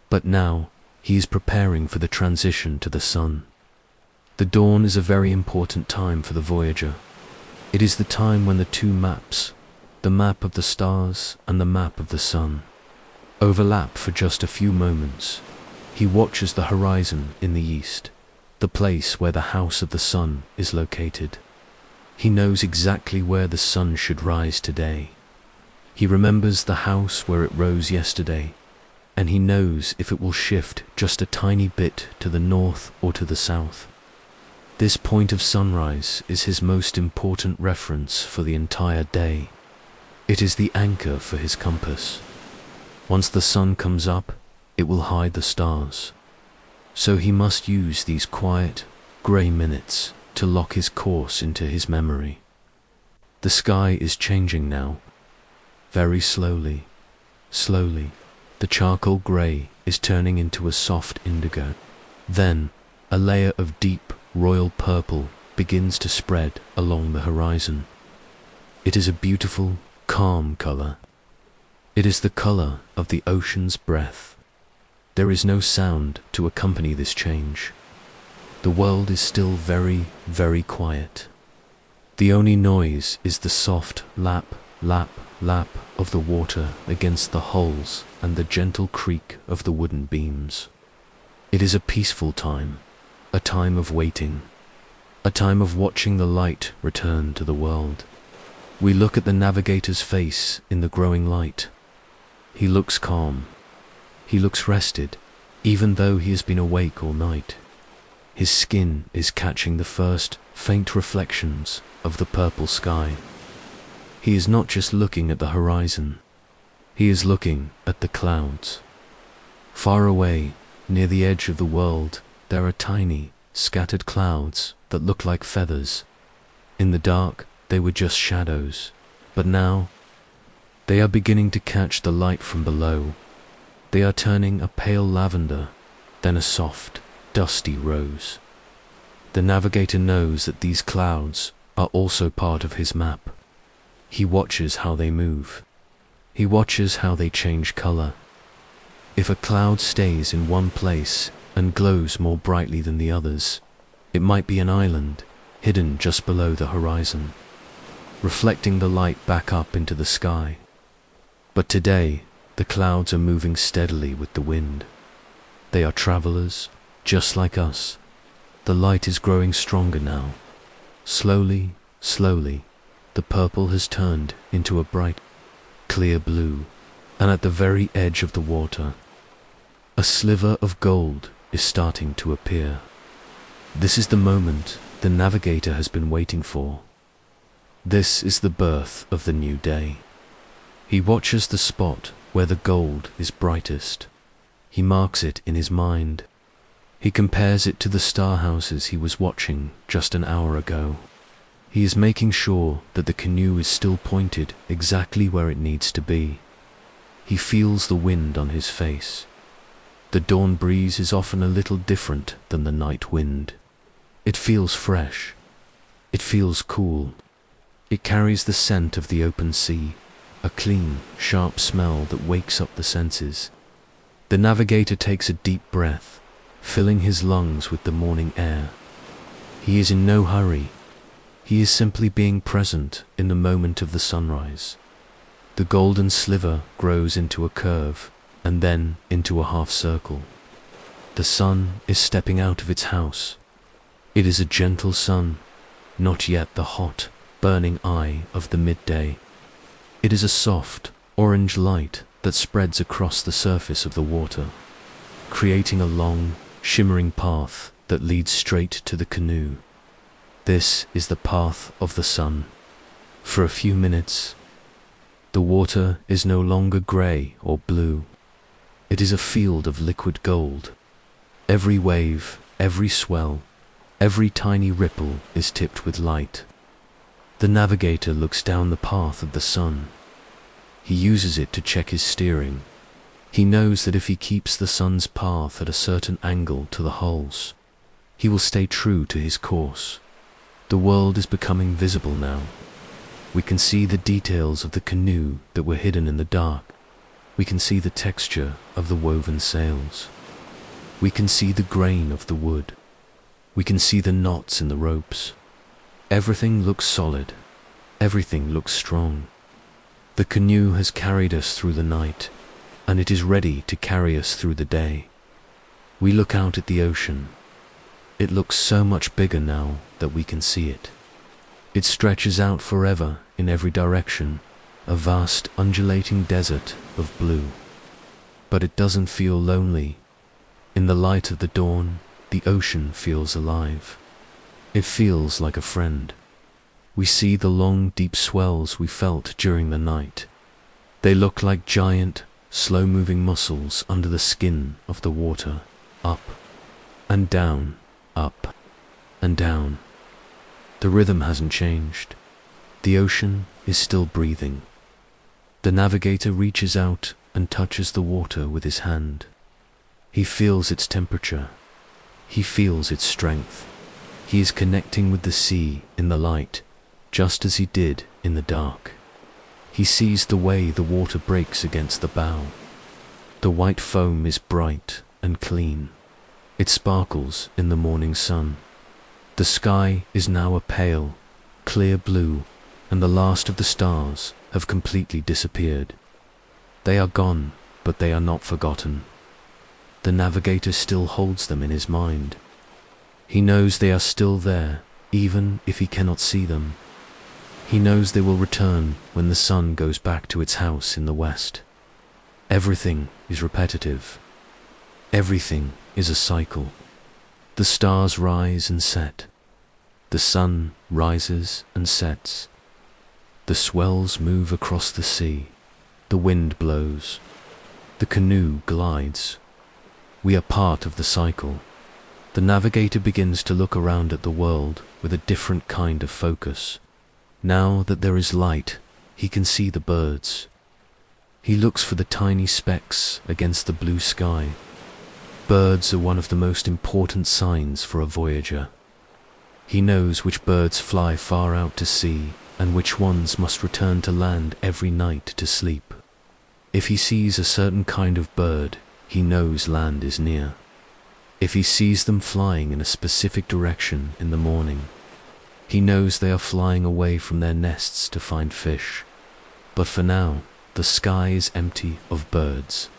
S1: But now, he is preparing for the transition to the sun. The dawn is a very important time for the voyager. It is the time when the two maps, the map of the stars and the map of the sun, overlap for just a few moments. He watches the horizon in the east, the place where the house of the sun is located. He knows exactly where the sun should rise today. He remembers the house where it rose yesterday, and he knows if it will shift just a tiny bit to the north or to the south. This point of sunrise is his most important reference for the entire day. It is the anchor for his compass. Once the sun comes up, it will hide the stars. So he must use these quiet, grey minutes to lock his course into his memory. The sky is changing now. Very slowly, slowly, the charcoal grey is turning into a soft indigo. Then, a layer of deep, royal purple begins to spread along the horizon. It is a beautiful, calm colour. It is the colour of the ocean's breath. There is no sound to accompany this change. The world is still very, very quiet. The only noise is the soft lap, lap, lap of the water against the hulls and the gentle creak of the wooden beams. It is a peaceful time, a time of waiting, a time of watching the light return to the world. We look at the navigator's face in the growing light. He looks calm. He looks rested, even though he has been awake all night. His skin is catching the first faint reflections of the purple sky. He is not just looking at the horizon. He is looking at the clouds. Far away, near the edge of the world, there are tiny, scattered clouds that look like feathers. In the dark, they were just shadows, but now, they are beginning to catch the light from below. They are turning a pale lavender, then a soft, dusty rose. The navigator knows that these clouds are also part of his map. He watches how they move. He watches how they change color. If a cloud stays in one place and glows more brightly than the others, it might be an island hidden just below the horizon, reflecting the light back up into the sky. But today, the clouds are moving steadily with the wind. They are travelers, just like us. The light is growing stronger now. Slowly, slowly, the purple has turned into a bright, clear blue, and at the very edge of the water, a sliver of gold is starting to appear. This is the moment the navigator has been waiting for. This is the birth of the new day. He watches the spot where the gold is brightest. He marks it in his mind. He compares it to the star houses he was watching just an hour ago. He is making sure that the canoe is still pointed exactly where it needs to be. He feels the wind on his face. The dawn breeze is often a little different than the night wind. It feels fresh. It feels cool. It carries the scent of the open sea, a clean, sharp smell that wakes up the senses. The navigator takes a deep breath, filling his lungs with the morning air. He is in no hurry. He is simply being present in the moment of the sunrise. The golden sliver grows into a curve and then into a half circle. The sun is stepping out of its house. It is a gentle sun, not yet the hot, burning eye of the midday. It is a soft, orange light that spreads across the surface of the water, creating a long, shimmering path that leads straight to the canoe. This is the path of the sun. For a few minutes, the water is no longer grey or blue. It is a field of liquid gold. Every wave, every swell, every tiny ripple is tipped with light. The navigator looks down the path of the sun. He uses it to check his steering. He knows that if he keeps the sun's path at a certain angle to the hulls, he will stay true to his course. The world is becoming visible now. We can see the details of the canoe that were hidden in the dark. We can see the texture of the woven sails. We can see the grain of the wood. We can see the knots in the ropes. Everything looks solid. Everything looks strong. The canoe has carried us through the night, and it is ready to carry us through the day. We look out at the ocean. It looks so much bigger now that we can see it. It stretches out forever in every direction, a vast undulating desert of blue. But it doesn't feel lonely. In the light of the dawn, the ocean feels alive. It feels like a friend. We see the long, deep swells we felt during the night. They look like giant, slow-moving muscles under the skin of the water, up and down, up and down. The rhythm hasn't changed. The ocean is still breathing. The navigator reaches out and touches the water with his hand. He feels its temperature. He feels its strength. He is connecting with the sea in the light, just as he did in the dark. He sees the way the water breaks against the bow. The white foam is bright and clean. It sparkles in the morning sun. The sky is now a pale, clear blue, and the last of the stars have completely disappeared. They are gone, but they are not forgotten. The navigator still holds them in his mind. He knows they are still there, even if he cannot see them. He knows they will return when the sun goes back to its house in the west. Everything is repetitive. Everything is a cycle. The stars rise and set. The sun rises and sets. The swells move across the sea. The wind blows. The canoe glides. We are part of the cycle. The navigator begins to look around at the world with a different kind of focus. Now that there is light, he can see the birds. He looks for the tiny specks against the blue sky. Birds are one of the most important signs for a voyager. He knows which birds fly far out to sea and which ones must return to land every night to sleep. If he sees a certain kind of bird, he knows land is near. If he sees them flying in a specific direction in the morning, he knows they are flying away from their nests to find fish. But for now, the sky is empty of birds.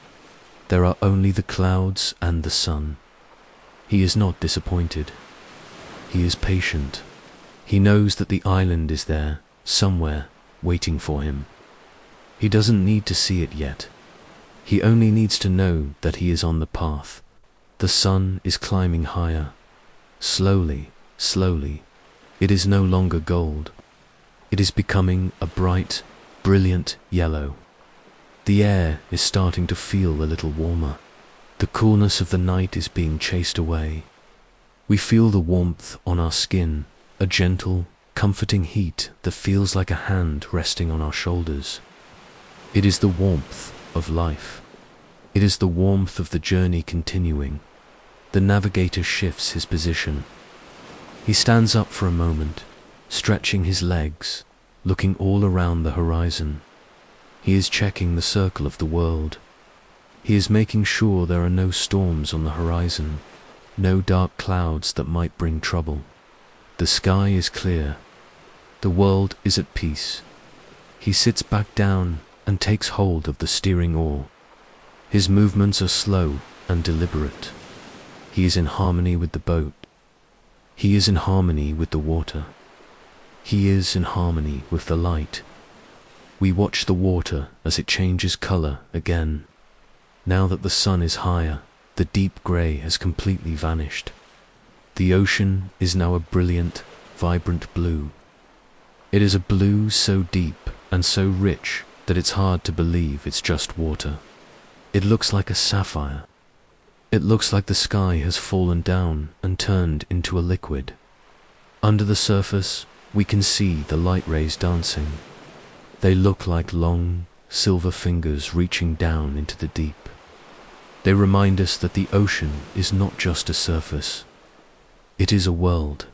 S1: There are only the clouds and the sun. He is not disappointed. He is patient. He knows that the island is there, somewhere, waiting for him. He doesn't need to see it yet. He only needs to know that he is on the path. The sun is climbing higher. Slowly, slowly. It is no longer gold. It is becoming a bright, brilliant yellow. The air is starting to feel a little warmer. The coolness of the night is being chased away. We feel the warmth on our skin, a gentle, comforting heat that feels like a hand resting on our shoulders. It is the warmth of life. It is the warmth of the journey continuing. The navigator shifts his position. He stands up for a moment, stretching his legs, looking all around the horizon. He is checking the circle of the world. He is making sure there are no storms on the horizon, no dark clouds that might bring trouble. The sky is clear. The world is at peace. He sits back down and takes hold of the steering oar. His movements are slow and deliberate. He is in harmony with the boat. He is in harmony with the water. He is in harmony with the light. We watch the water as it changes color again. Now that the sun is higher, the deep gray has completely vanished. The ocean is now a brilliant, vibrant blue. It is a blue so deep and so rich that it's hard to believe it's just water. It looks like a sapphire. It looks like the sky has fallen down and turned into a liquid. Under the surface, we can see the light rays dancing. They look like long, silver fingers reaching down into the deep. They remind us that the ocean is not just a surface. It is a world.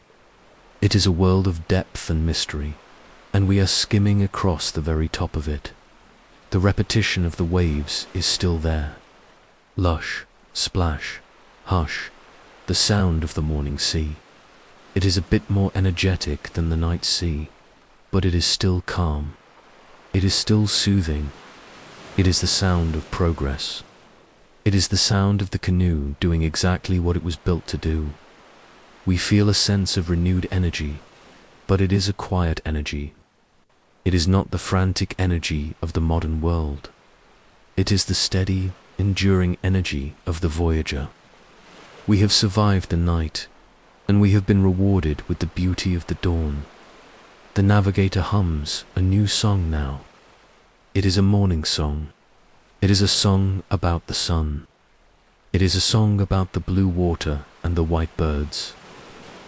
S1: It is a world of depth and mystery, and we are skimming across the very top of it. The repetition of the waves is still there. Lush, splash, hush, the sound of the morning sea. It is a bit more energetic than the night sea, but it is still calm. It is still soothing. It is the sound of progress. It is the sound of the canoe doing exactly what it was built to do. We feel a sense of renewed energy, but it is a quiet energy. It is not the frantic energy of the modern world. It is the steady, enduring energy of the voyager. We have survived the night, and we have been rewarded with the beauty of the dawn. The navigator hums a new song now. It is a morning song. It is a song about the sun. It is a song about the blue water and the white birds.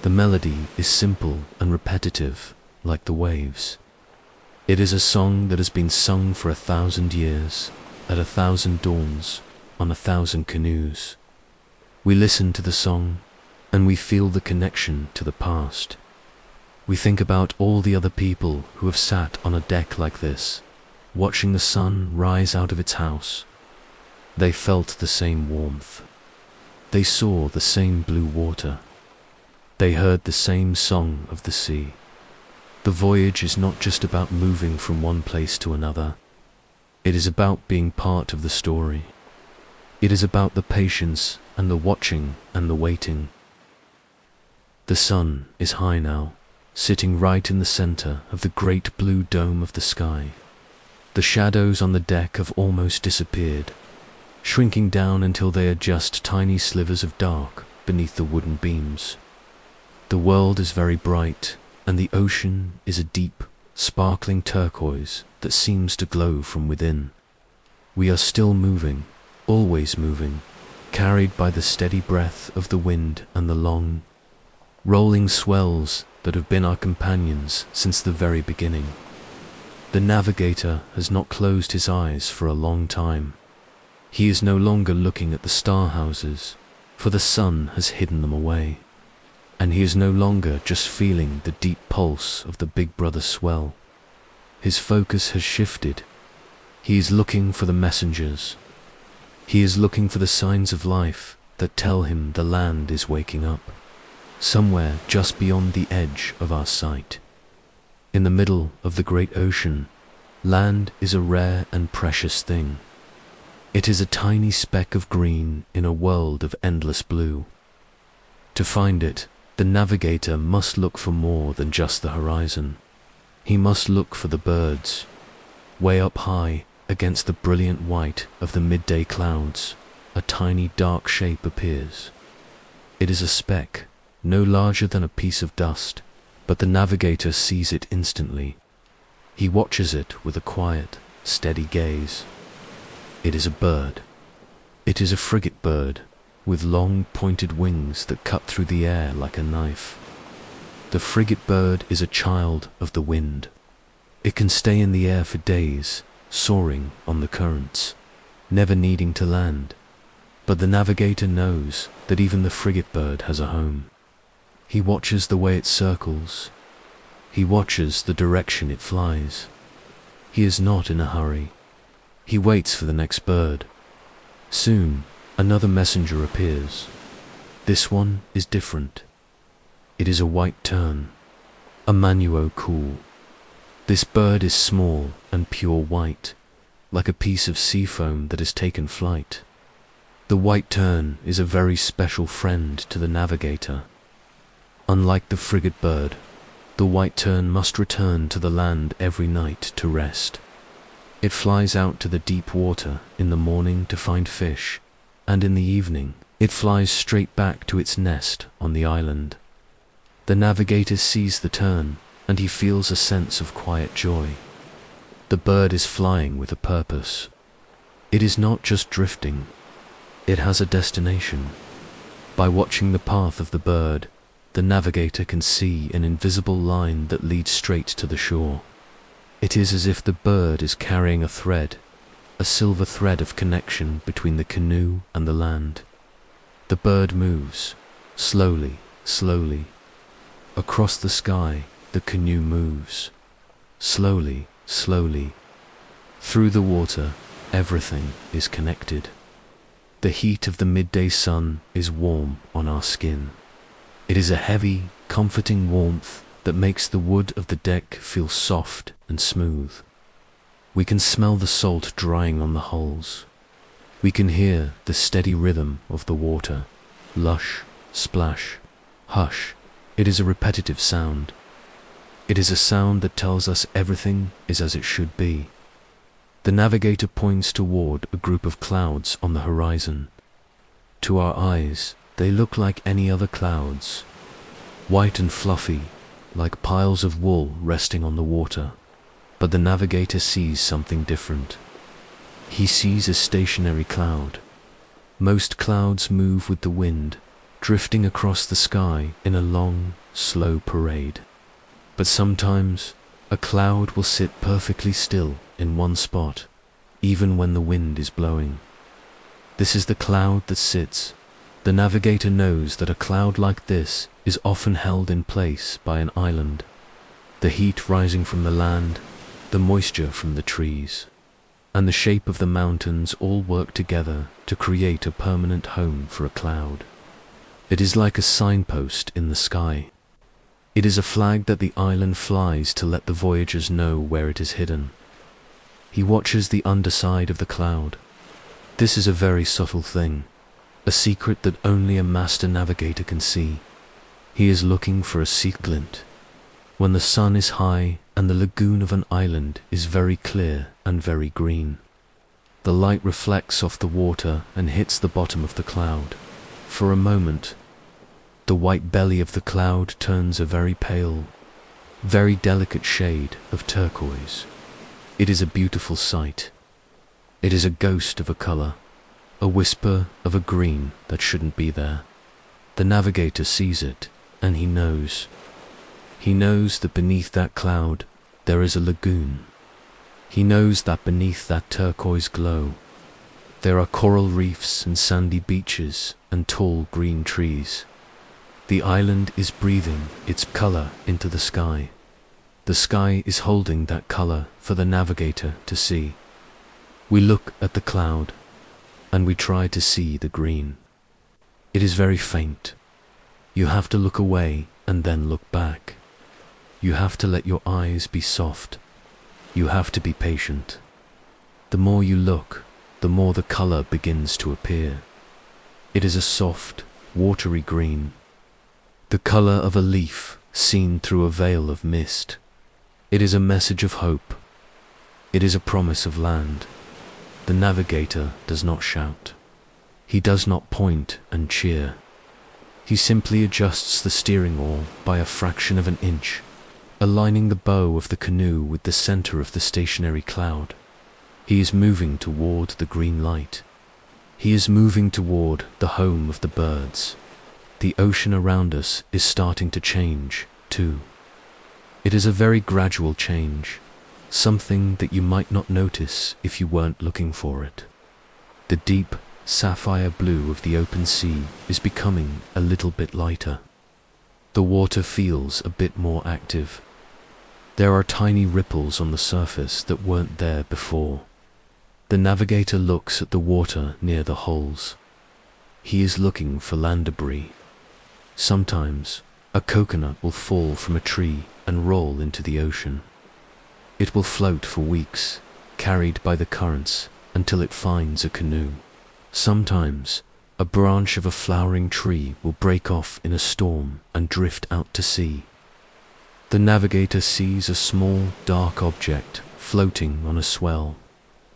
S1: The melody is simple and repetitive, like the waves. It is a song that has been sung for 1,000 years, at 1,000 dawns, on 1,000 canoes. We listen to the song, and we feel the connection to the past. We think about all the other people who have sat on a deck like this, watching the sun rise out of its house. They felt the same warmth. They saw the same blue water. They heard the same song of the sea. The voyage is not just about moving from one place to another. It is about being part of the story. It is about the patience and the watching and the waiting. The sun is high now, sitting right in the center of the great blue dome of the sky. The shadows on the deck have almost disappeared, shrinking down until they are just tiny slivers of dark beneath the wooden beams. The world is very bright, and the ocean is a deep, sparkling turquoise that seems to glow from within. We are still moving, always moving, carried by the steady breath of the wind and the long, rolling swells that have been our companions since the very beginning. The navigator has not closed his eyes for a long time. He is no longer looking at the star houses, for the sun has hidden them away. and he is no longer just feeling the deep pulse of the big brother swell. His focus has shifted. He is looking for the messengers. He is looking for the signs of life that tell him the land is waking up, somewhere just beyond the edge of our sight. In the middle of the great ocean, land is a rare and precious thing. It is a tiny speck of green in a world of endless blue. To find it, the navigator must look for more than just the horizon. He must look for the birds. Way up high, against the brilliant white of the midday clouds, a tiny dark shape appears. It is a speck, no larger than a piece of dust, but the navigator sees it instantly. He watches it with a quiet, steady gaze. It is a bird. It is a frigate bird, with long pointed wings that cut through the air like a knife. The frigate bird is a child of the wind. It can stay in the air for days, soaring on the currents, never needing to land. But the navigator knows that even the frigate bird has a home. He watches the way it circles. He watches the direction it flies. He is not in a hurry. He waits for the next bird. Soon, another messenger appears. This one is different. It is a white tern, a manuo cool. This bird is small and pure white, like a piece of sea foam that has taken flight. The white tern is a very special friend to the navigator. Unlike the frigate bird, the white tern must return to the land every night to rest. It flies out to the deep water in the morning to find fish, and in the evening, it flies straight back to its nest on the island. The navigator sees the tern, and he feels a sense of quiet joy. The bird is flying with a purpose. It is not just drifting. It has a destination. By watching the path of the bird, the navigator can see an invisible line that leads straight to the shore. It is as if the bird is carrying a thread, a silver thread of connection between the canoe and the land. The bird moves, slowly, slowly. Across the sky, the canoe moves, slowly, slowly. Through the water, everything is connected. The heat of the midday sun is warm on our skin. It is a heavy, comforting warmth that makes the wood of the deck feel soft and smooth. We can smell the salt drying on the hulls. We can hear the steady rhythm of the water. Lush, splash, hush. It is a repetitive sound. It is a sound that tells us everything is as it should be. The navigator points toward a group of clouds on the horizon. To our eyes, they look like any other clouds, white and fluffy, like piles of wool resting on the water. But the navigator sees something different. He sees a stationary cloud. Most clouds move with the wind, drifting across the sky in a long, slow parade. But sometimes, a cloud will sit perfectly still in one spot, even when the wind is blowing. This is the cloud that sits. The navigator knows that a cloud like this is often held in place by an island. The heat rising from the land, the moisture from the trees, and the shape of the mountains all work together to create a permanent home for a cloud. It is like a signpost in the sky. It is a flag that the island flies to let the voyagers know where it is hidden. He watches the underside of the cloud. This is a very subtle thing, a secret that only a master navigator can see. He is looking for a sea glint. When the sun is high and the lagoon of an island is very clear and very green, the light reflects off the water and hits the bottom of the cloud. For a moment, the white belly of the cloud turns a very pale, very delicate shade of turquoise. It is a beautiful sight. It is a ghost of a color, a whisper of a green that shouldn't be there. The navigator sees it, and he knows. He knows that beneath that cloud there is a lagoon. He knows that beneath that turquoise glow there are coral reefs and sandy beaches and tall green trees. The island is breathing its color into the sky. The sky is holding that color for the navigator to see. We look at the cloud, and we try to see the green. It is very faint. You have to look away and then look back. You have to let your eyes be soft. You have to be patient. The more you look, the more the color begins to appear. It is a soft, watery green, the color of a leaf seen through a veil of mist. It is a message of hope. It is a promise of land. The navigator does not shout. He does not point and cheer. He simply adjusts the steering oar by a fraction of an inch, aligning the bow of the canoe with the center of the stationary cloud. He is moving toward the green light. He is moving toward the home of the birds. The ocean around us is starting to change, too. It is a very gradual change, something that you might not notice if you weren't looking for it. The deep, sapphire blue of the open sea is becoming a little bit lighter. The water feels a bit more active. There are tiny ripples on the surface that weren't there before. The navigator looks at the water near the holes. He is looking for land debris. Sometimes, a coconut will fall from a tree and roll into the ocean. It will float for weeks, carried by the currents, until it finds a canoe. Sometimes, a branch of a flowering tree will break off in a storm and drift out to sea. The navigator sees a small, dark object floating on a swell.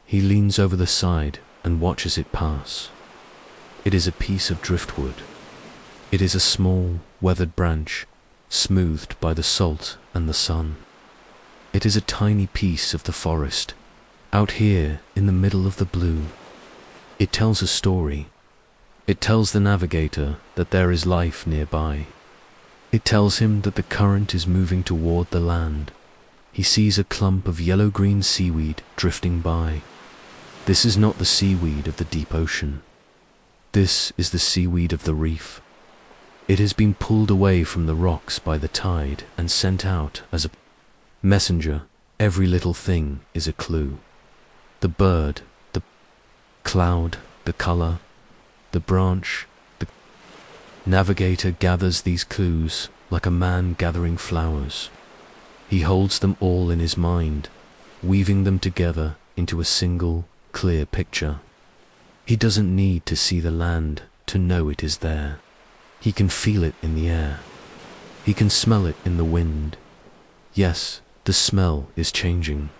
S1: He leans over the side and watches it pass. It is a piece of driftwood. It is a small, weathered branch, smoothed by the salt and the sun. It is a tiny piece of the forest, out here in the middle of the blue. It tells a story. It tells the navigator that there is life nearby. It tells him that the current is moving toward the land. He sees a clump of yellow-green seaweed drifting by. This is not the seaweed of the deep ocean. This is the seaweed of the reef. It has been pulled away from the rocks by the tide and sent out as a messenger. Every little thing is a clue. The bird, the cloud, the color, the branch. The navigator gathers these clues like a man gathering flowers. He holds them all in his mind, weaving them together into a single, clear picture. He doesn't need to see the land to know it is there. He can feel it in the air. He can smell it in the wind. Yes, the smell is changing.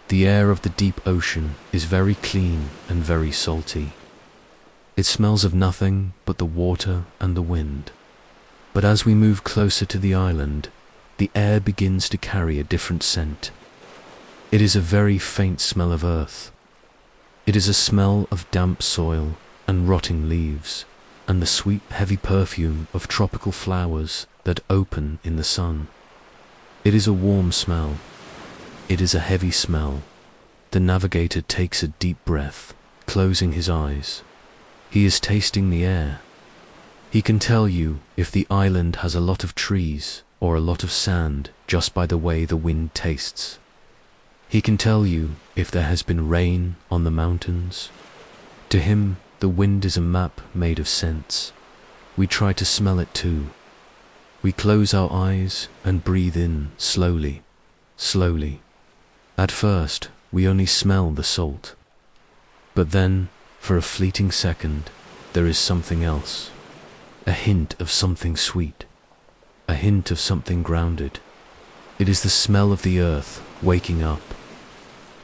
S1: The air of the deep ocean is very clean and very salty. It smells of nothing but the water and the wind. But as we move closer to the island, the air begins to carry a different scent. It is a very faint smell of earth. It is a smell of damp soil and rotting leaves, and the sweet, heavy perfume of tropical flowers that open in the sun. It is a warm smell. It is a heavy smell. The navigator takes a deep breath, closing his eyes. He is tasting the air. He can tell you if the island has a lot of trees or a lot of sand just by the way the wind tastes. He can tell you if there has been rain on the mountains. To him, the wind is a map made of scents. We try to smell it too. We close our eyes and breathe in slowly, slowly. At first, we only smell the salt. But then, for a fleeting second, there is something else. A hint of something sweet. A hint of something grounded. It is the smell of the earth waking up.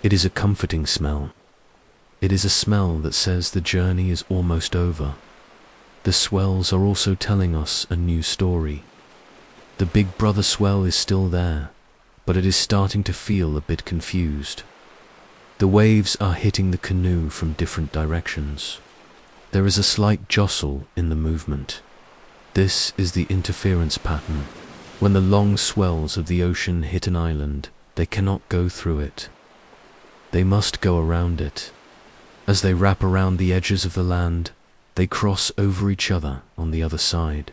S1: It is a comforting smell. It is a smell that says the journey is almost over. The swells are also telling us a new story. The big brother swell is still there, but it is starting to feel a bit confused. The waves are hitting the canoe from different directions. There is a slight jostle in the movement. This is the interference pattern. When the long swells of the ocean hit an island, they cannot go through it. They must go around it. As they wrap around the edges of the land, they cross over each other on the other side.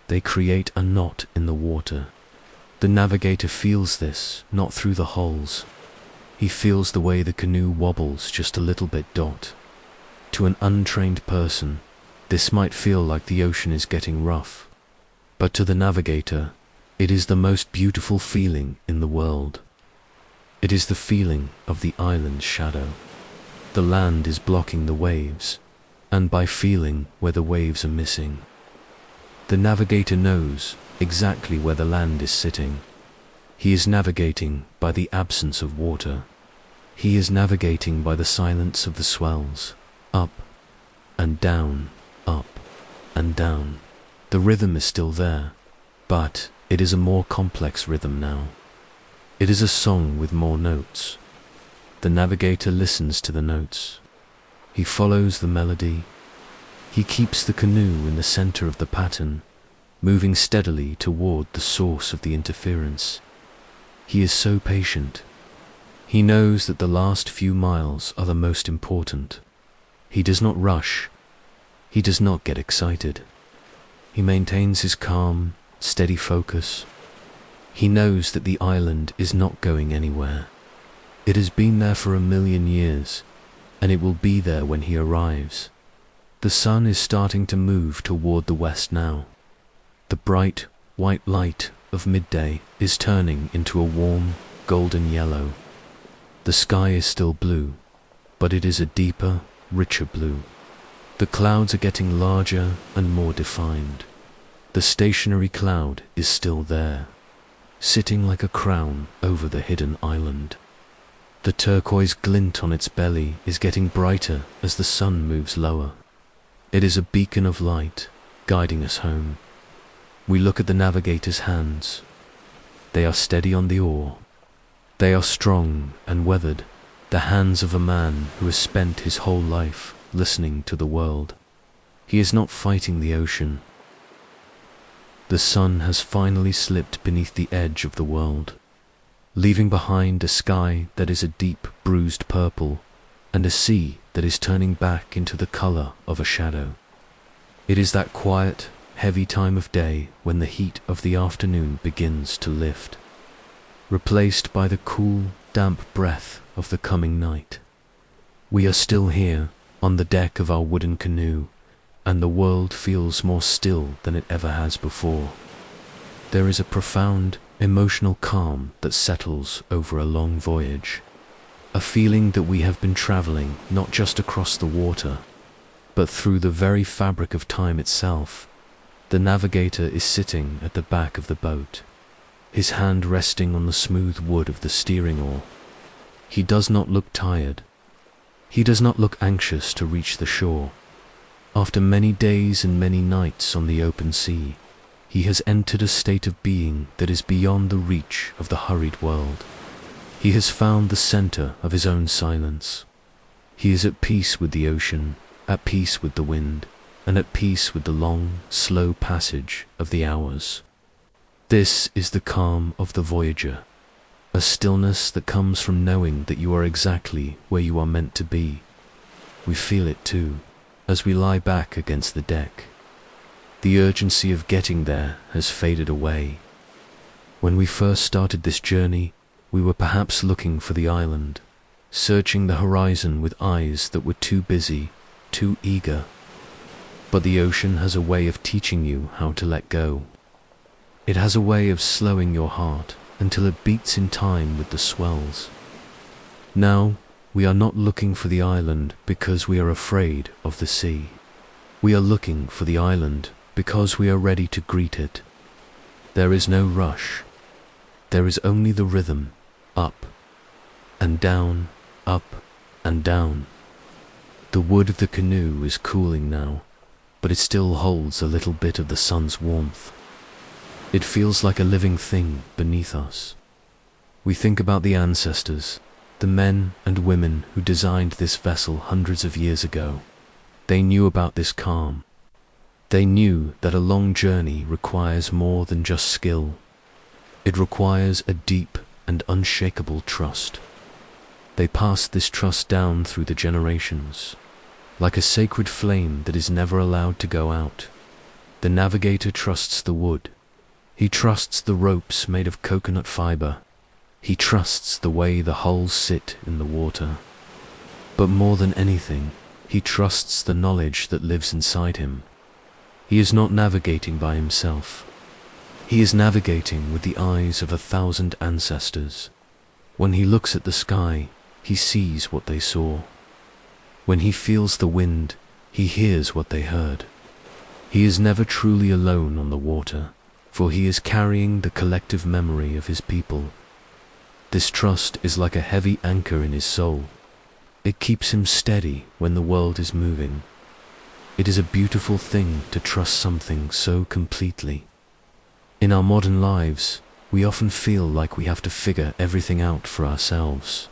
S1: They create a knot in the water. The navigator feels this, not through the holes. He feels the way the canoe wobbles just a little bit. To an untrained person, this might feel like the ocean is getting rough. But to the navigator, it is the most beautiful feeling in the world. It is the feeling of the island's shadow. The land is blocking the waves, and by feeling where the waves are missing, the navigator knows exactly where the land is sitting. He is navigating by the absence of water. He is navigating by the silence of the swells, up and down, up and down. The rhythm is still there, but it is a more complex rhythm now. It is a song with more notes. The navigator listens to the notes. He follows the melody. He keeps the canoe in the center of the pattern, moving steadily toward the source of the interference. He is so patient. He knows that the last few miles are the most important. He does not rush. He does not get excited. He maintains his calm, steady focus. He knows that the island is not going anywhere. It has been there for 1,000,000 years, and it will be there when he arrives. The sun is starting to move toward the west now. The bright, white light of midday is turning into a warm, golden yellow. The sky is still blue, but it is a deeper, richer blue. The clouds are getting larger and more defined. The stationary cloud is still there, sitting like a crown over the hidden island. The turquoise glint on its belly is getting brighter as the sun moves lower. It is a beacon of light, guiding us home. We look at the navigator's hands. They are steady on the oar. They are strong and weathered, the hands of a man who has spent his whole life listening to the world. He is not fighting the ocean. The sun has finally slipped beneath the edge of the world, leaving behind a sky that is a deep, bruised purple, and a sea that is turning back into the color of a shadow. It is that quiet, heavy time of day when the heat of the afternoon begins to lift, replaced by the cool, damp breath of the coming night. We are still here, on the deck of our wooden canoe, and the world feels more still than it ever has before. There is a profound, emotional calm that settles over a long voyage, a feeling that we have been traveling not just across the water, but through the very fabric of time itself. The navigator is sitting at the back of the boat, his hand resting on the smooth wood of the steering oar. He does not look tired. He does not look anxious to reach the shore. After many days and many nights on the open sea, he has entered a state of being that is beyond the reach of the hurried world. He has found the center of his own silence. He is at peace with the ocean, at peace with the wind, and at peace with the long, slow passage of the hours. This is the calm of the voyager, a stillness that comes from knowing that you are exactly where you are meant to be. We feel it too, as we lie back against the deck. The urgency of getting there has faded away. When we first started this journey, we were perhaps looking for the island, searching the horizon with eyes that were too busy, too eager. But the ocean has a way of teaching you how to let go. It has a way of slowing your heart until it beats in time with the swells. Now, we are not looking for the island because we are afraid of the sea. We are looking for the island because we are ready to greet it. There is no rush. There is only the rhythm, up and down, up and down. The wood of the canoe is cooling now, but it still holds a little bit of the sun's warmth. It feels like a living thing beneath us. We think about the ancestors, the men and women who designed this vessel hundreds of years ago. They knew about this calm. They knew that a long journey requires more than just skill. It requires a deep and unshakable trust. They passed this trust down through the generations, like a sacred flame that is never allowed to go out. The navigator trusts the wood. He trusts the ropes made of coconut fiber. He trusts the way the hulls sit in the water. But more than anything, he trusts the knowledge that lives inside him. He is not navigating by himself. He is navigating with the eyes of 1,000 ancestors. When he looks at the sky, he sees what they saw. When he feels the wind, he hears what they heard. He is never truly alone on the water, for he is carrying the collective memory of his people. This trust is like a heavy anchor in his soul. It keeps him steady when the world is moving. It is a beautiful thing to trust something so completely. In our modern lives, we often feel like we have to figure everything out for ourselves.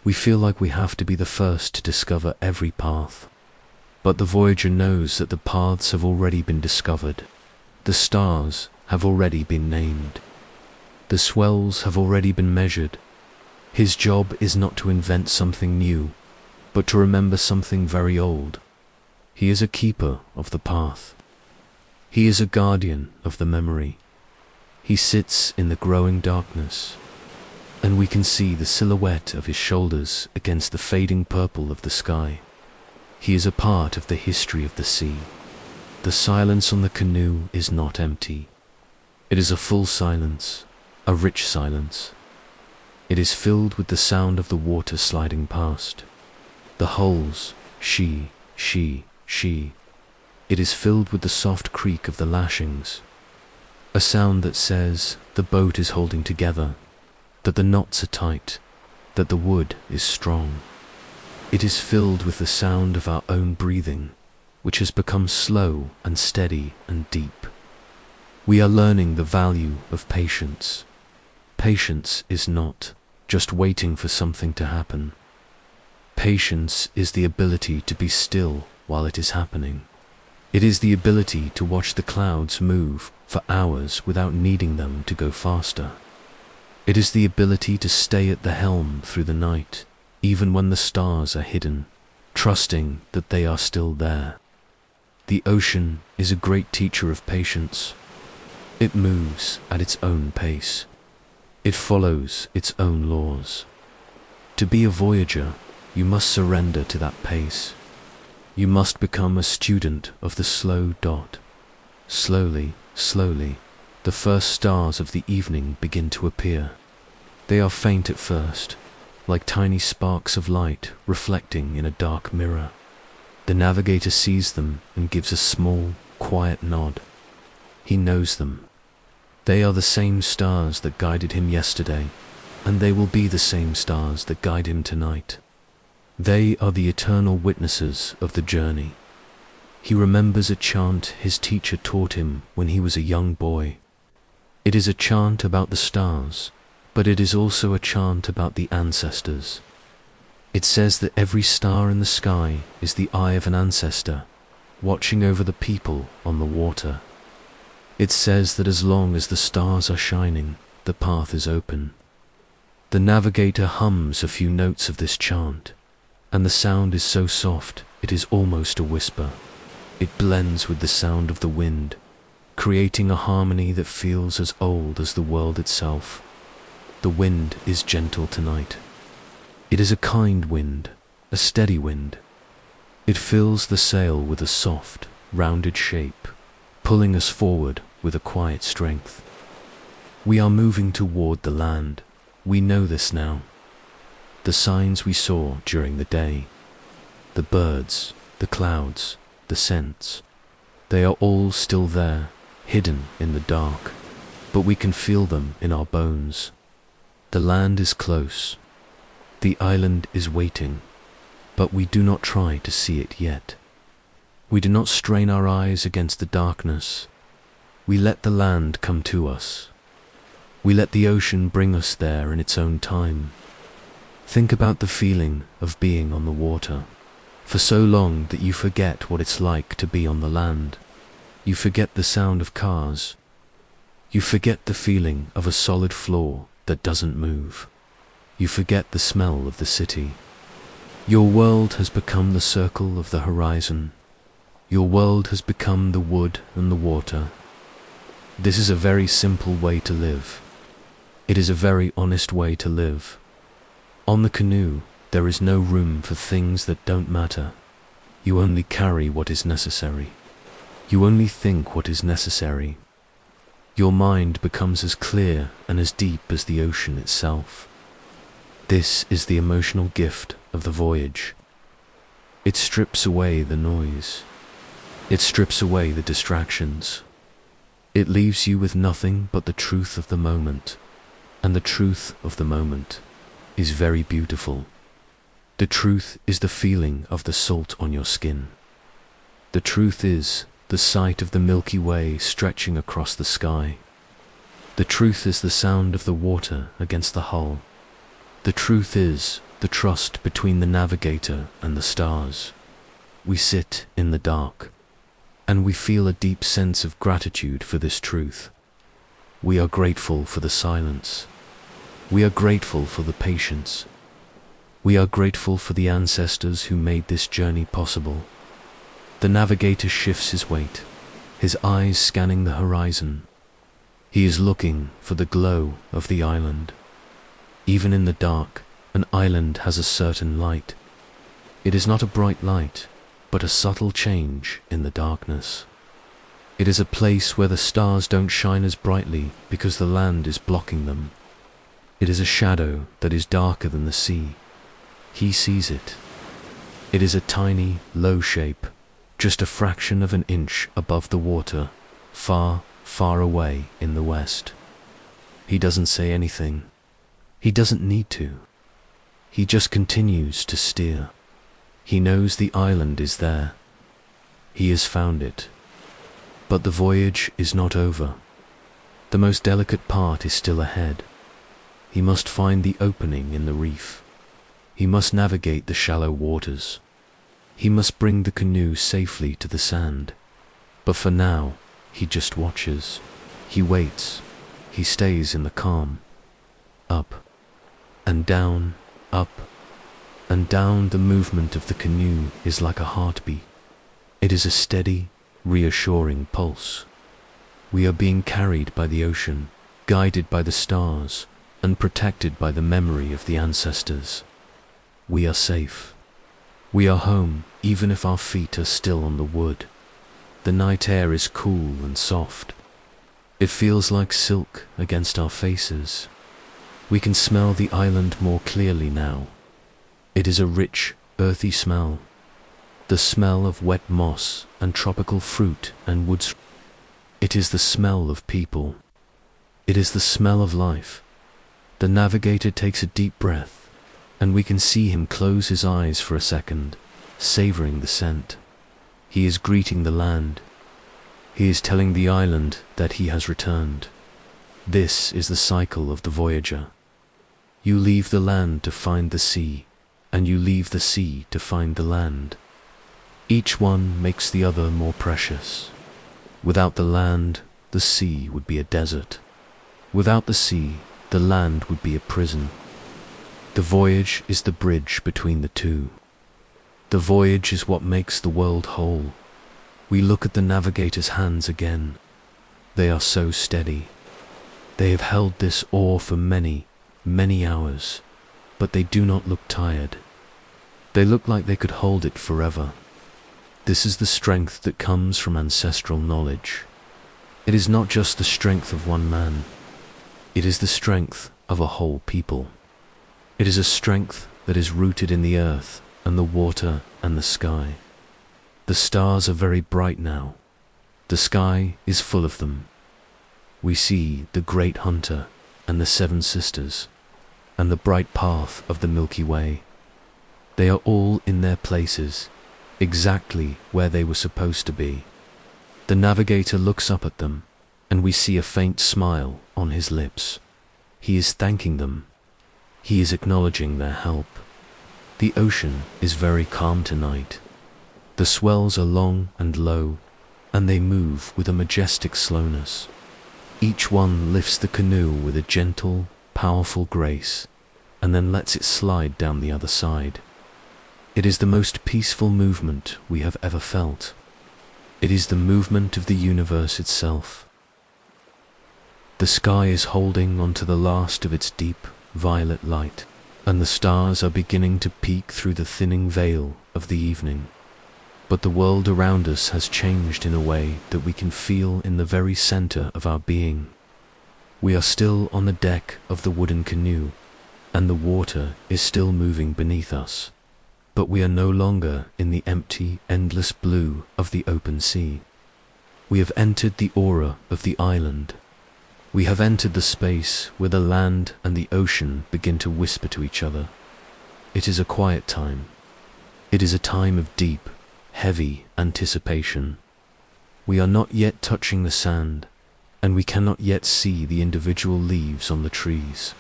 S1: We feel like we have to be the first to discover every path. But the Voyager knows that the paths have already been discovered. The stars have already been named. The swells have already been measured. His job is not to invent something new, but to remember something very old. He is a keeper of the path. He is a guardian of the memory. He sits in the growing darkness, and we can see the silhouette of his shoulders against the fading purple of the sky. He is a part of the history of the sea. The silence on the canoe is not empty. It is a full silence, a rich silence. It is filled with the sound of the water sliding past. The hulls, she. It is filled with the soft creak of the lashings. A sound that says the boat is holding together, that the knots are tight, that the wood is strong. It is filled with the sound of our own breathing, which has become slow and steady and deep. We are learning the value of patience. Patience is not just waiting for something to happen. Patience is the ability to be still while it is happening. It is the ability to watch the clouds move for hours without needing them to go faster. It is the ability to stay at the helm through the night, even when the stars are hidden, trusting that they are still there. The ocean is a great teacher of patience. It moves at its own pace. It follows its own laws. To be a voyager, you must surrender to that pace. You must become a student of the slow dot. Slowly, the first stars of the evening begin to appear. They are faint at first, like tiny sparks of light reflecting in a dark mirror. The navigator sees them and gives a small, quiet nod. He knows them. They are the same stars that guided him yesterday, and they will be the same stars that guide him tonight. They are the eternal witnesses of the journey. He remembers a chant his teacher taught him when he was a young boy. It is a chant about the stars, but it is also a chant about the ancestors. It says that every star in the sky is the eye of an ancestor, watching over the people on the water. It says that as long as the stars are shining, the path is open. The navigator hums a few notes of this chant, and the sound is so soft it is almost a whisper. It blends with the sound of the wind, creating a harmony that feels as old as the world itself. The wind is gentle tonight. It is a kind wind, a steady wind. It fills the sail with a soft, rounded shape, pulling us forward with a quiet strength. We are moving toward the land. We know this now. The signs we saw during the day, the birds, the clouds, the scents, they are all still there, hidden in the dark, but we can feel them in our bones. The land is close. The island is waiting, but we do not try to see it yet. We do not strain our eyes against the darkness. We let the land come to us. We let the ocean bring us there in its own time. Think about the feeling of being on the water, for so long that you forget what it's like to be on the land. You forget the sound of cars. You forget the feeling of a solid floor that doesn't move. You forget the smell of the city. Your world has become the circle of the horizon. Your world has become the wood and the water. This is a very simple way to live. It is a very honest way to live. On the canoe, there is no room for things that don't matter. You only carry what is necessary. You only think what is necessary. Your mind becomes as clear and as deep as the ocean itself. This is the emotional gift of the voyage. It strips away the noise. It strips away the distractions. It leaves you with nothing but the truth of the moment. And the truth of the moment is very beautiful. The truth is the feeling of the salt on your skin. The truth is the sight of the Milky Way stretching across the sky. The truth is the sound of the water against the hull. The truth is the trust between the navigator and the stars. We sit in the dark, and we feel a deep sense of gratitude for this truth. We are grateful for the silence. We are grateful for the patience. We are grateful for the ancestors who made this journey possible. The navigator shifts his weight, his eyes scanning the horizon. He is looking for the glow of the island. Even in the dark, an island has a certain light. It is not a bright light, but a subtle change in the darkness. It is a place where the stars don't shine as brightly because the land is blocking them. It is a shadow that is darker than the sea. He sees it. It is a tiny, low shape, just a fraction of an inch above the water, far, far away in the west. He doesn't say anything. He doesn't need to. He just continues to steer. He knows the island is there. He has found it. But the voyage is not over. The most delicate part is still ahead. He must find the opening in the reef. He must navigate the shallow waters. He must bring the canoe safely to the sand. But for now, he just watches. He waits. He stays in the calm. Up and down, up and down. The movement of the canoe is like a heartbeat. It is a steady, reassuring pulse. We are being carried by the ocean, guided by the stars, and protected by the memory of the ancestors. We are safe. We are home, even if our feet are still on the wood. The night air is cool and soft. It feels like silk against our faces. We can smell the island more clearly now. It is a rich, earthy smell. The smell of wet moss and tropical fruit and woods. It is the smell of people. It is the smell of life. The navigator takes a deep breath, and we can see him close his eyes for a second, savoring the scent. He is greeting the land. He is telling the island that he has returned. This is the cycle of the voyager. You leave the land to find the sea, and you leave the sea to find the land. Each one makes the other more precious. Without the land, the sea would be a desert. Without the sea, the land would be a prison. The voyage is the bridge between the two. The voyage is what makes the world whole. We look at the navigator's hands again. They are so steady. They have held this oar for many, many hours, but they do not look tired. They look like they could hold it forever. This is the strength that comes from ancestral knowledge. It is not just the strength of one man. It is the strength of a whole people. It is a strength that is rooted in the earth and the water and the sky. The stars are very bright now. The sky is full of them. We see the great hunter and the seven sisters and the bright path of the Milky Way. They are all in their places, exactly where they were supposed to be. The navigator looks up at them, and we see a faint smile on his lips. He is thanking them. He is acknowledging their help. The ocean is very calm tonight. The swells are long and low, and they move with a majestic slowness. Each one lifts the canoe with a gentle, powerful grace, and then lets it slide down the other side. It is the most peaceful movement we have ever felt. It is the movement of the universe itself. The sky is holding onto the last of its deep violet light, and the stars are beginning to peek through the thinning veil of the evening. But the world around us has changed in a way that we can feel in the very center of our being. We are still on the deck of the wooden canoe, and the water is still moving beneath us. But we are no longer in the empty, endless blue of the open sea. We have entered the aura of the island. We have entered the space where the land and the ocean begin to whisper to each other. It is a quiet time. It is a time of deep, heavy anticipation. We are not yet touching the sand, and we cannot yet see the individual leaves on the trees.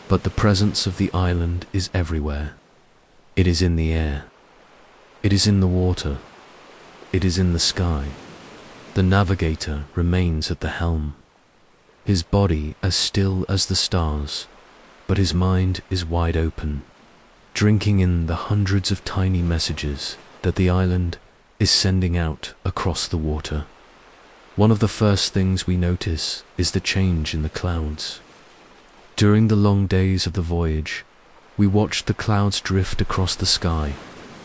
S1: But the presence of the island is everywhere. It is in the air. It is in the water. It is in the sky. The navigator remains at the helm, his body as still as the stars, but his mind is wide open, drinking in the hundreds of tiny messages that the island is sending out across the water. One of the first things we notice is the change in the clouds. During the long days of the voyage, we watched the clouds drift across the sky,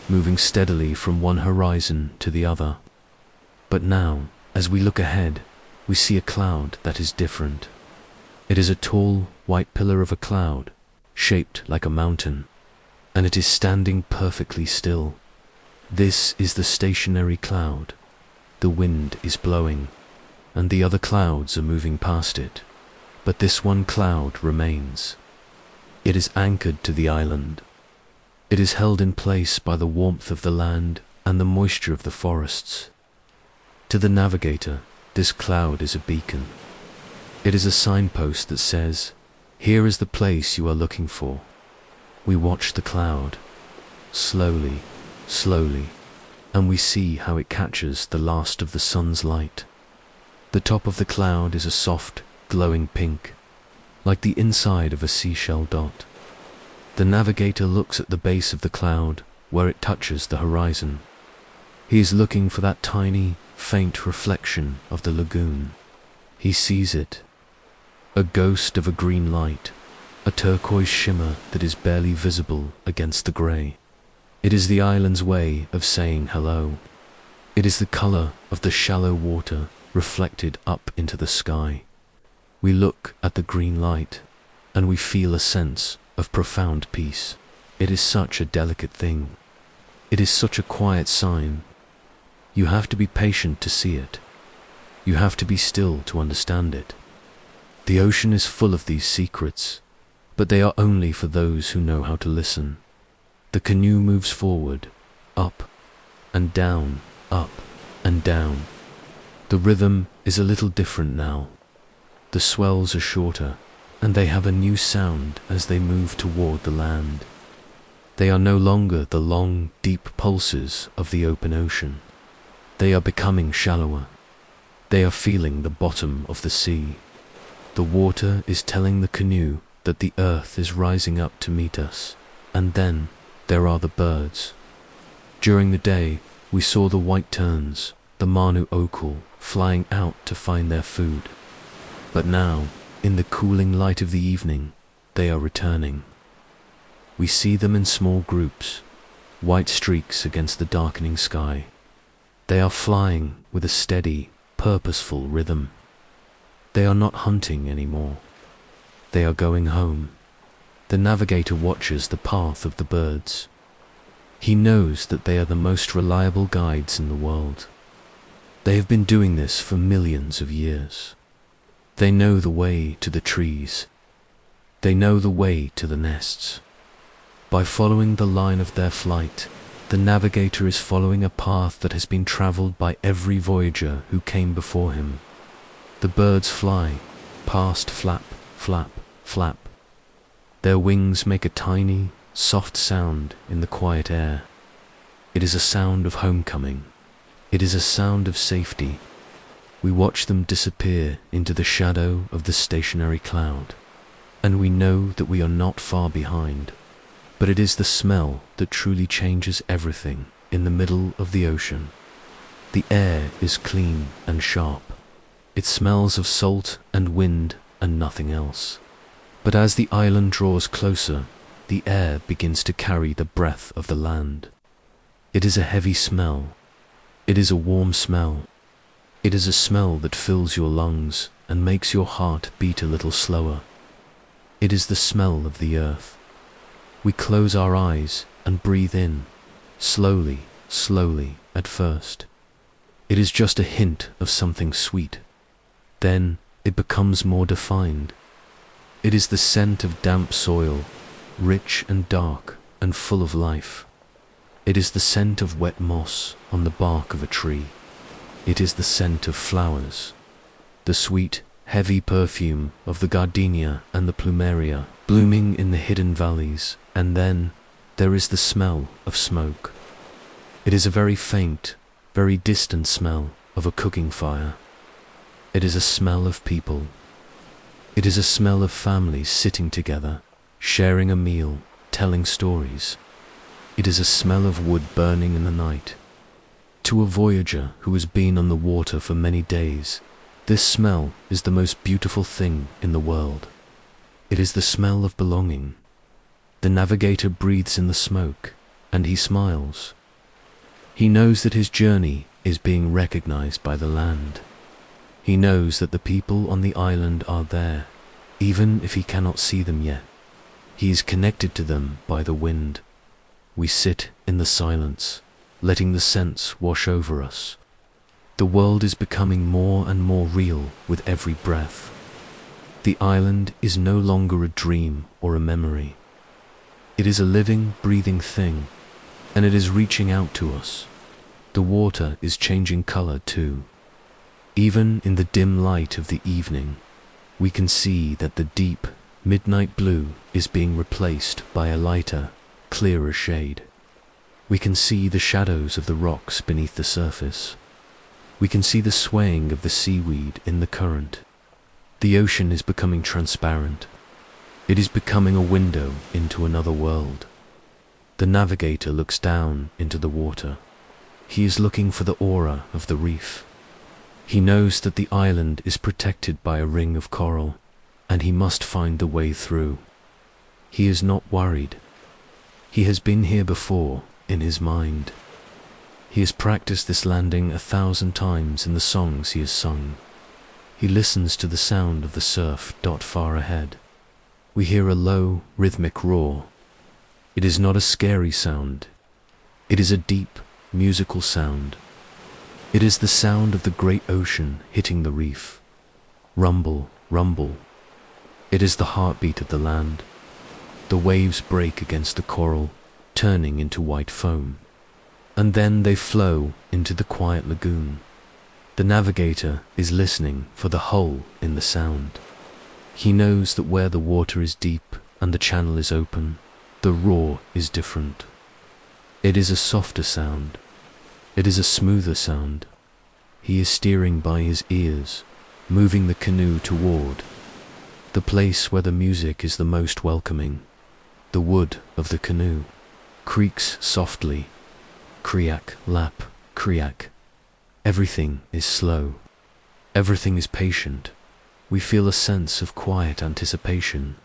S1: moving steadily from one horizon to the other. But now, as we look ahead, we see a cloud that is different. It is a tall, white pillar of a cloud, shaped like a mountain, and it is standing perfectly still. This is the stationary cloud. The wind is blowing, and the other clouds are moving past it, but this one cloud remains. It is anchored to the island. It is held in place by the warmth of the land and the moisture of the forests. To the navigator, this cloud is a beacon. It is a signpost that says, "Here is the place you are looking for." We watch the cloud, slowly, slowly, and we see how it catches the last of the sun's light. The top of the cloud is a soft, glowing pink, like the inside of a seashell dot. The navigator looks at the base of the cloud, where it touches the horizon. He is looking for that tiny, faint reflection of the lagoon. He sees it, a ghost of a green light, a turquoise shimmer that is barely visible against the grey. It is the island's way of saying hello. It is the color of the shallow water reflected up into the sky. We look at the green light, and we feel a sense of profound peace. It is such a delicate thing. It is such a quiet sign. You have to be patient to see it. You have to be still to understand it. The ocean is full of these secrets, but they are only for those who know how to listen. The canoe moves forward, up and down, up and down. The rhythm is a little different now. The swells are shorter, and they have a new sound as they move toward the land. They are no longer the long, deep pulses of the open ocean. They are becoming shallower. They are feeling the bottom of the sea. The water is telling the canoe that the earth is rising up to meet us. And then there are the birds. During the day, we saw the white terns, the manu okul, flying out to find their food. But now, in the cooling light of the evening, they are returning. We see them in small groups, white streaks against the darkening sky. They are flying with a steady, purposeful rhythm. They are not hunting anymore. They are going home. The navigator watches the path of the birds. He knows that they are the most reliable guides in the world. They have been doing this for millions of years. They know the way to the trees. They know the way to the nests. By following the line of their flight, the navigator is following a path that has been traveled by every voyager who came before him. The birds fly, past flap, flap, flap. Their wings make a tiny, soft sound in the quiet air. It is a sound of homecoming. It is a sound of safety. We watch them disappear into the shadow of the stationary cloud, and we know that we are not far behind. But it is the smell that truly changes everything in the middle of the ocean. The air is clean and sharp. It smells of salt and wind and nothing else. But as the island draws closer, the air begins to carry the breath of the land. It is a heavy smell. It is a warm smell. It is a smell that fills your lungs and makes your heart beat a little slower. It is the smell of the earth. We close our eyes and breathe in, slowly, slowly at first. It is just a hint of something sweet. Then it becomes more defined. It is the scent of damp soil, rich and dark and full of life. It is the scent of wet moss on the bark of a tree. It is the scent of flowers, the sweet, heavy perfume of the gardenia and the plumeria blooming in the hidden valleys. And then there is the smell of smoke. It is a very faint, very distant smell of a cooking fire. It is a smell of people. It is a smell of families sitting together, sharing a meal, telling stories. It is a smell of wood burning in the night. To a voyager who has been on the water for many days, this smell is the most beautiful thing in the world. It is the smell of belonging. The navigator breathes in the smoke, and he smiles. He knows that his journey is being recognized by the land. He knows that the people on the island are there, even if he cannot see them yet. He is connected to them by the wind. We sit in the silence, letting the scents wash over us. The world is becoming more and more real with every breath. The island is no longer a dream or a memory. It is a living, breathing thing, and it is reaching out to us. The water is changing color too. Even in the dim light of the evening, we can see that the deep, midnight blue is being replaced by a lighter, clearer shade. We can see the shadows of the rocks beneath the surface. We can see the swaying of the seaweed in the current. The ocean is becoming transparent. It is becoming a window into another world. The navigator looks down into the water. He is looking for the aura of the reef. He knows that the island is protected by a ring of coral, and he must find the way through. He is not worried. He has been here before in his mind. He has practiced this landing 1,000 times in the songs he has sung. He listens to the sound of the surf far ahead. We hear a low, rhythmic roar. It is not a scary sound. It is a deep, musical sound. It is the sound of the great ocean hitting the reef. Rumble, rumble. It is the heartbeat of the land. The waves break against the coral, turning into white foam. And then they flow into the quiet lagoon. The navigator is listening for the hole in the sound. He knows that where the water is deep and the channel is open, the roar is different. It is a softer sound. It is a smoother sound. He is steering by his ears, moving the canoe toward the place where the music is the most welcoming. The wood of the canoe creaks softly. Kriak, lap, kriak. Everything is slow. Everything is patient. We feel a sense of quiet anticipation.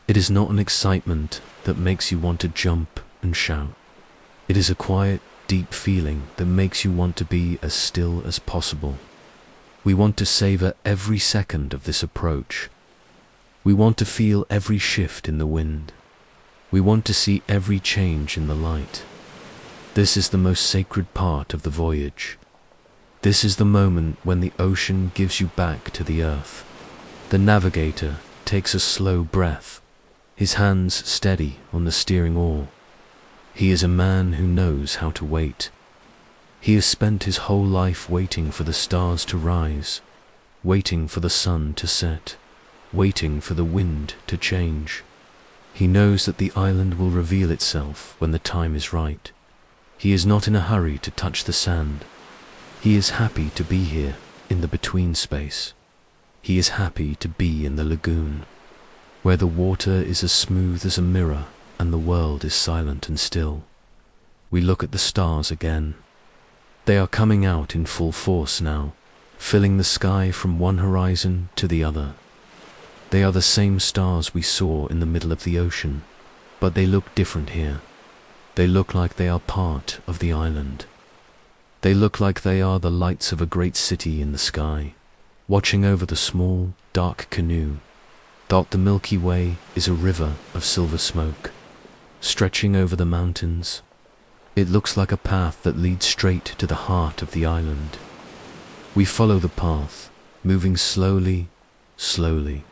S1: It is not an excitement that makes you want to jump and shout. It is a quiet, deep feeling that makes you want to be as still as possible. We want to savor every second of this approach. We want to feel every shift in the wind. We want to see every change in the light. This is the most sacred part of the voyage. This is the moment when the ocean gives you back to the earth. The navigator takes a slow breath, his hands steady on the steering oar. He is a man who knows how to wait. He has spent his whole life waiting for the stars to rise, waiting for the sun to set, waiting for the wind to change. He knows that the island will reveal itself when the time is right. He is not in a hurry to touch the sand. He is happy to be here in the between space. He is happy to be in the lagoon, where the water is as smooth as a mirror and the world is silent and still. We look at the stars again. They are coming out in full force now, filling the sky from one horizon to the other. They are the same stars we saw in the middle of the ocean, but they look different here. They look like they are part of the island. They look like they are the lights of a great city in the sky, watching over the small, dark canoe. The Milky Way is a river of silver smoke, stretching over the mountains. It looks like a path that leads straight to the heart of the island. We follow the path, moving slowly, slowly.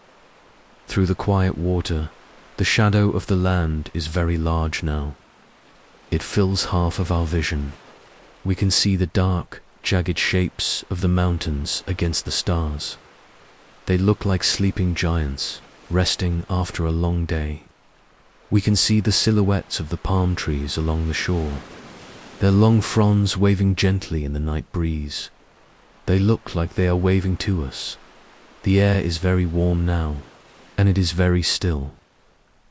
S1: Through the quiet water, the shadow of the land is very large now. It fills half of our vision. We can see the dark, jagged shapes of the mountains against the stars. They look like sleeping giants, resting after a long day. We can see the silhouettes of the palm trees along the shore, their long fronds waving gently in the night breeze. They look like they are waving to us. The air is very warm now, and it is very still.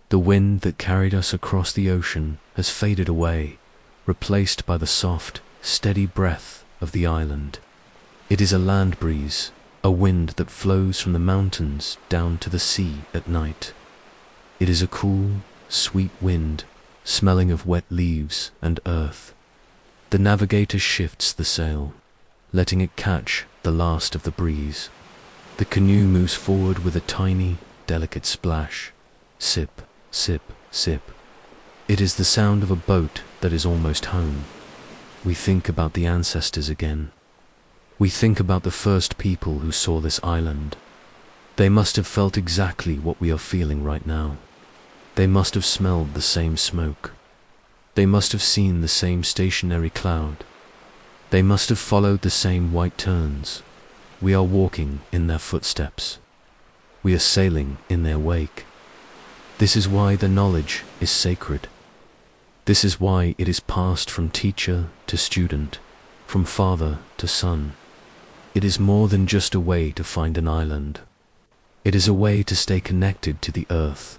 S1: The wind that carried us across the ocean has faded away, replaced by the soft, steady breath of the island. It is a land breeze, a wind that flows from the mountains down to the sea at night. It is a cool, sweet wind, smelling of wet leaves and earth. The navigator shifts the sail, letting it catch the last of the breeze. The canoe moves forward with a tiny, delicate splash. Sip, sip, sip. It is the sound of a boat that is almost home. We think about the ancestors again. We think about the first people who saw this island. They must have felt exactly what we are feeling right now. They must have smelled the same smoke. They must have seen the same stationary cloud. They must have followed the same white turns. We are walking in their footsteps. We are sailing in their wake. This is why the knowledge is sacred. This is why it is passed from teacher to student, from father to son. It is more than just a way to find an island. It is a way to stay connected to the earth.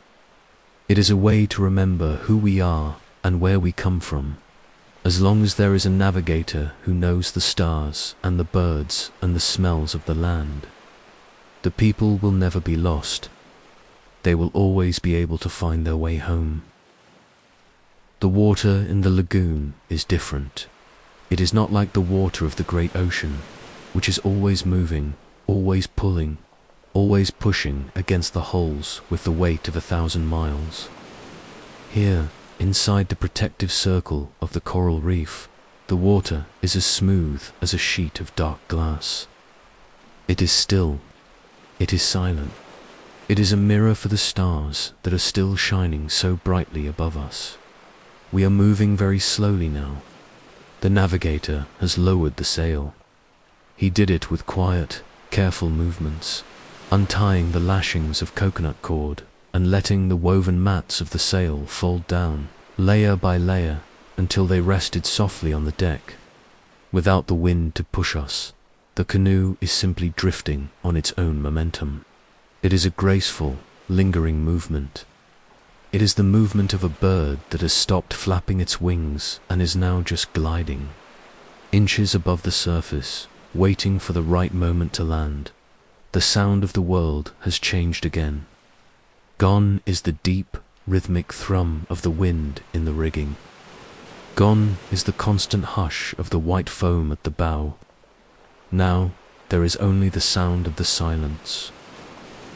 S1: It is a way to remember who we are and where we come from. As long as there is a navigator who knows the stars and the birds and the smells of the land, the people will never be lost. They will always be able to find their way home. The water in the lagoon is different. It is not like the water of the great ocean, which is always moving, always pulling, always pushing against the hulls with the weight of 1,000 miles. Here, inside the protective circle of the coral reef, the water is as smooth as a sheet of dark glass. It is still. It is silent. It is a mirror for the stars that are still shining so brightly above us. We are moving very slowly now. The navigator has lowered the sail. He did it with quiet, careful movements, untying the lashings of coconut cord and letting the woven mats of the sail fold down, layer by layer, until they rested softly on the deck. Without the wind to push us, the canoe is simply drifting on its own momentum. It is a graceful, lingering movement. It is the movement of a bird that has stopped flapping its wings and is now just gliding, inches above the surface, waiting for the right moment to land. The sound of the world has changed again. Gone is the deep, rhythmic thrum of the wind in the rigging. Gone is the constant hush of the white foam at the bow. Now there is only the sound of the silence.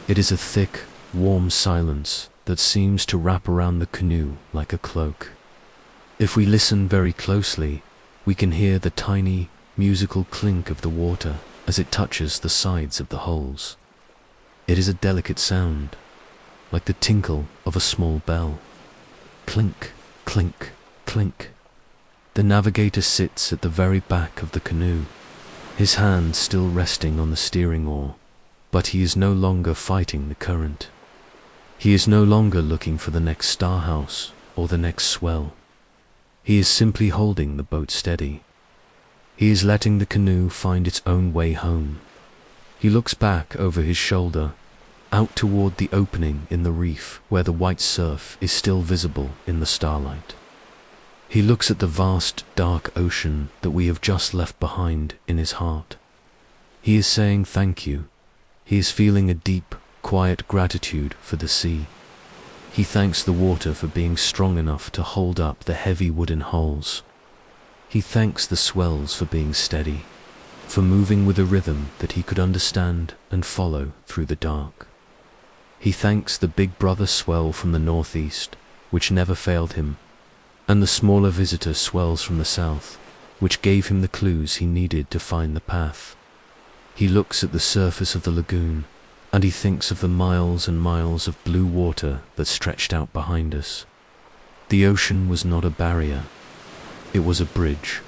S1: It is a thick, warm silence that seems to wrap around the canoe like a cloak. If we listen very closely, we can hear the tiny, musical clink of the water as it touches the sides of the hulls. It is a delicate sound, like the tinkle of a small bell. Clink, clink, clink. The navigator sits at the very back of the canoe, his hand still resting on the steering oar, but he is no longer fighting the current. He is no longer looking for the next star house or the next swell. He is simply holding the boat steady. He is letting the canoe find its own way home. He looks back over his shoulder, out toward the opening in the reef where the white surf is still visible in the starlight. He looks at the vast, dark ocean that we have just left behind in his heart. He is saying thank you. He is feeling a deep, quiet gratitude for the sea. He thanks the water for being strong enough to hold up the heavy wooden hulls. He thanks the swells for being steady, for moving with a rhythm that he could understand and follow through the dark. He thanks the big brother swell from the northeast, which never failed him, and the smaller visitor swells from the south, which gave him the clues he needed to find the path. He looks at the surface of the lagoon, and he thinks of the miles and miles of blue water that stretched out behind us. The ocean was not a barrier. It was a bridge.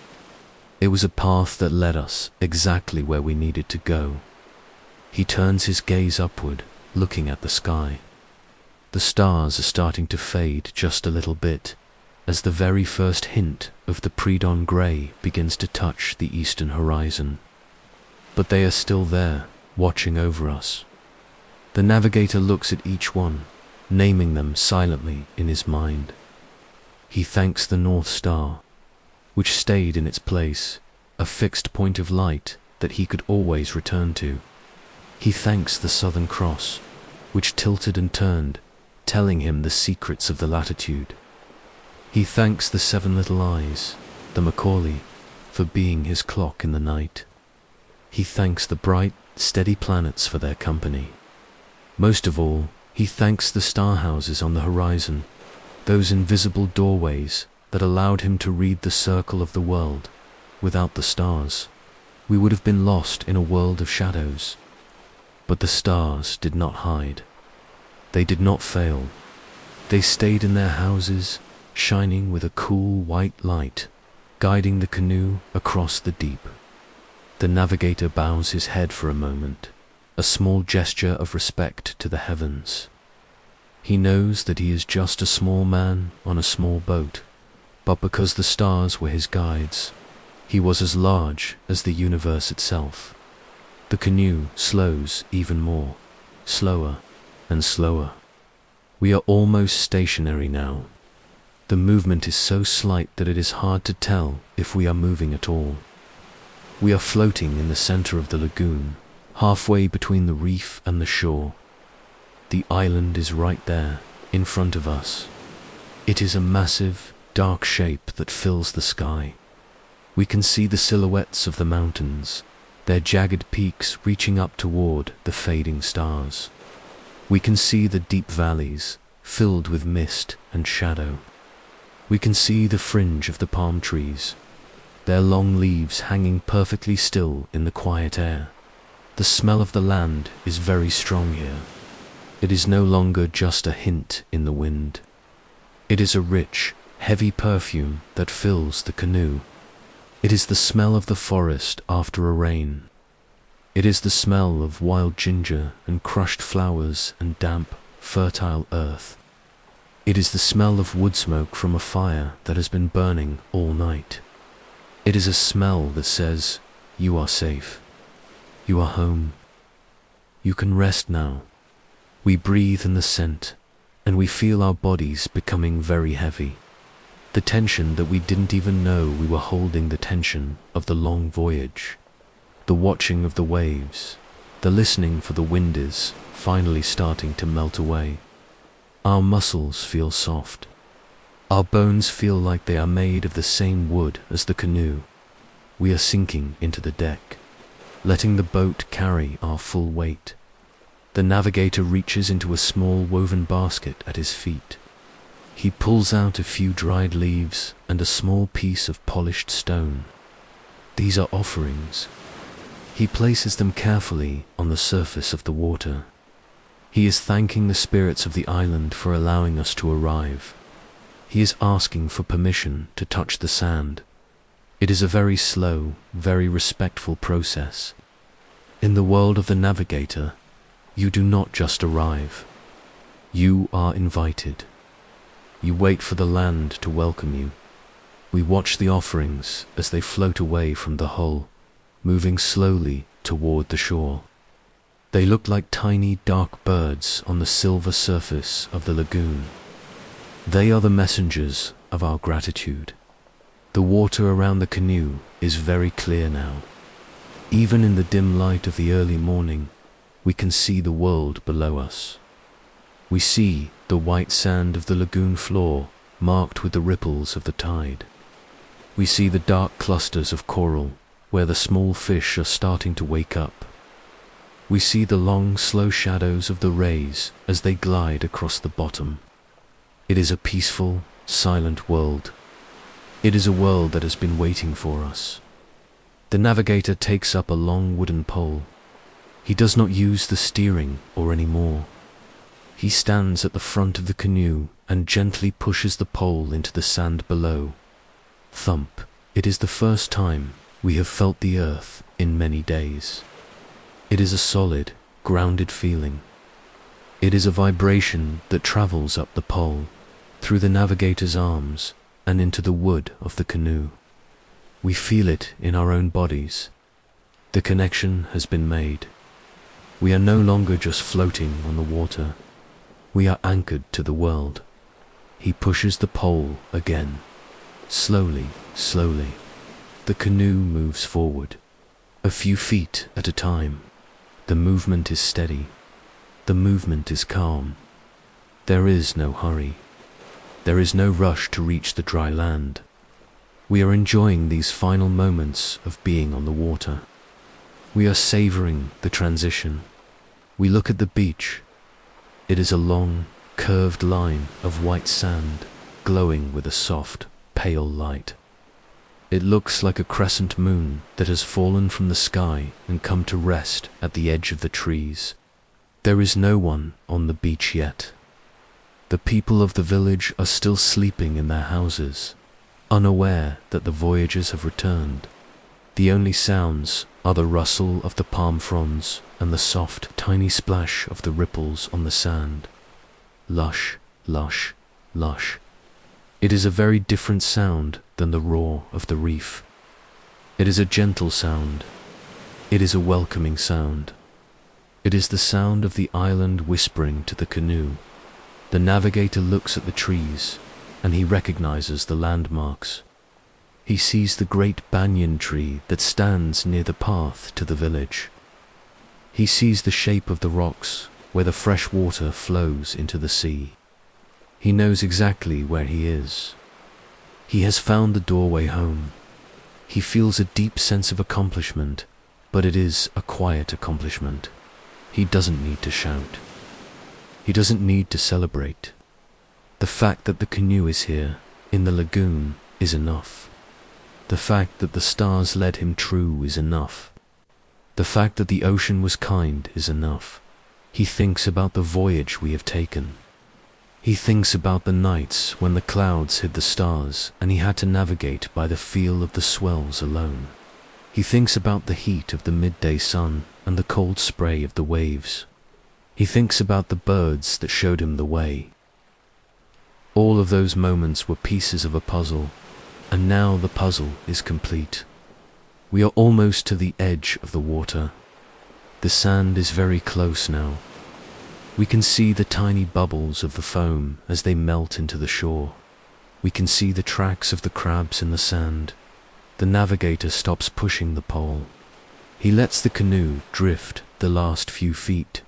S1: It was a path that led us exactly where we needed to go. He turns his gaze upward, looking at the sky. The stars are starting to fade just a little bit, as the very first hint of the pre-dawn grey begins to touch the eastern horizon. But they are still there, watching over us. The navigator looks at each one, naming them silently in his mind. He thanks the North Star, which stayed in its place, a fixed point of light that he could always return to. He thanks the Southern Cross, which tilted and turned, telling him the secrets of the latitude. He thanks the Seven Little Eyes, the Macaulay, for being his clock in the night. He thanks the bright, steady planets for their company. Most of all, he thanks the star houses on the horizon, those invisible doorways that allowed him to read the circle of the world. Without the stars, we would have been lost in a world of shadows. But the stars did not hide. They did not fail. They stayed in their houses, shining with a cool white light, guiding the canoe across the deep. The navigator bows his head for a moment, a small gesture of respect to the heavens. He knows that he is just a small man on a small boat, but because the stars were his guides, he was as large as the universe itself. The canoe slows even more, slower and slower. We are almost stationary now. The movement is so slight that it is hard to tell if we are moving at all. We are floating in the center of the lagoon, halfway between the reef and the shore. The island is right there, in front of us. It is a massive, dark shape that fills the sky. We can see the silhouettes of the mountains, their jagged peaks reaching up toward the fading stars. We can see the deep valleys, filled with mist and shadow. We can see the fringe of the palm trees, their long leaves hanging perfectly still in the quiet air. The smell of the land is very strong here. It is no longer just a hint in the wind. It is a rich, heavy perfume that fills the canoe. It is the smell of the forest after a rain. It is the smell of wild ginger and crushed flowers and damp, fertile earth. It is the smell of wood smoke from a fire that has been burning all night. It is a smell that says, you are safe. You are home. You can rest now. We breathe in the scent, and we feel our bodies becoming very heavy. The tension that we didn't even know we were holding, the tension of the long voyage. The watching of the waves, the listening for the wind is finally starting to melt away. Our muscles feel soft. Our bones feel like they are made of the same wood as the canoe. We are sinking into the deck, letting the boat carry our full weight. The navigator reaches into a small woven basket at his feet. He pulls out a few dried leaves and a small piece of polished stone. These are offerings. He places them carefully on the surface of the water. He is thanking the spirits of the island for allowing us to arrive. He is asking for permission to touch the sand. It is a very slow, very respectful process. In the world of the navigator, you do not just arrive. You are invited. You wait for the land to welcome you. We watch the offerings as they float away from the hull, moving slowly toward the shore. They look like tiny dark birds on the silver surface of the lagoon. They are the messengers of our gratitude. The water around the canoe is very clear now. Even in the dim light of the early morning, we can see the world below us. We see the white sand of the lagoon floor marked with the ripples of the tide. We see the dark clusters of coral where the small fish are starting to wake up. We see the long, slow shadows of the rays as they glide across the bottom. It is a peaceful, silent world. It is a world that has been waiting for us. The navigator takes up a long wooden pole. He does not use the steering oar anymore. He stands at the front of the canoe and gently pushes the pole into the sand below. Thump! It is the first time we have felt the earth in many days. It is a solid, grounded feeling. It is a vibration that travels up the pole, through the navigator's arms, and into the wood of the canoe. We feel it in our own bodies. The connection has been made. We are no longer just floating on the water. We are anchored to the world. He pushes the pole again. Slowly, slowly. The canoe moves forward. A few feet at a time. The movement is steady. The movement is calm. There is no hurry. There is no rush to reach the dry land. We are enjoying these final moments of being on the water. We are savoring the transition. We look at the beach. It is a long, curved line of white sand, glowing with a soft, pale light. It looks like a crescent moon that has fallen from the sky and come to rest at the edge of the trees. There is no one on the beach yet. The people of the village are still sleeping in their houses, unaware that the voyagers have returned. The only sounds are the rustle of the palm fronds and the soft, tiny splash of the ripples on the sand. Lush, lush, lush. It is a very different sound than the roar of the reef. It is a gentle sound. It is a welcoming sound. It is the sound of the island whispering to the canoe. The navigator looks at the trees, and he recognizes the landmarks. He sees the great banyan tree that stands near the path to the village. He sees the shape of the rocks where the fresh water flows into the sea. He knows exactly where he is. He has found the doorway home. He feels a deep sense of accomplishment, but it is a quiet accomplishment. He doesn't need to shout. He doesn't need to celebrate. The fact that the canoe is here, in the lagoon, is enough. The fact that the stars led him true is enough. The fact that the ocean was kind is enough. He thinks about the voyage we have taken. He thinks about the nights when the clouds hid the stars and he had to navigate by the feel of the swells alone. He thinks about the heat of the midday sun and the cold spray of the waves. He thinks about the birds that showed him the way. All of those moments were pieces of a puzzle, and now the puzzle is complete. We are almost to the edge of the water. The sand is very close now. We can see the tiny bubbles of the foam as they melt into the shore. We can see the tracks of the crabs in the sand. The navigator stops pushing the pole. He lets the canoe drift the last few feet.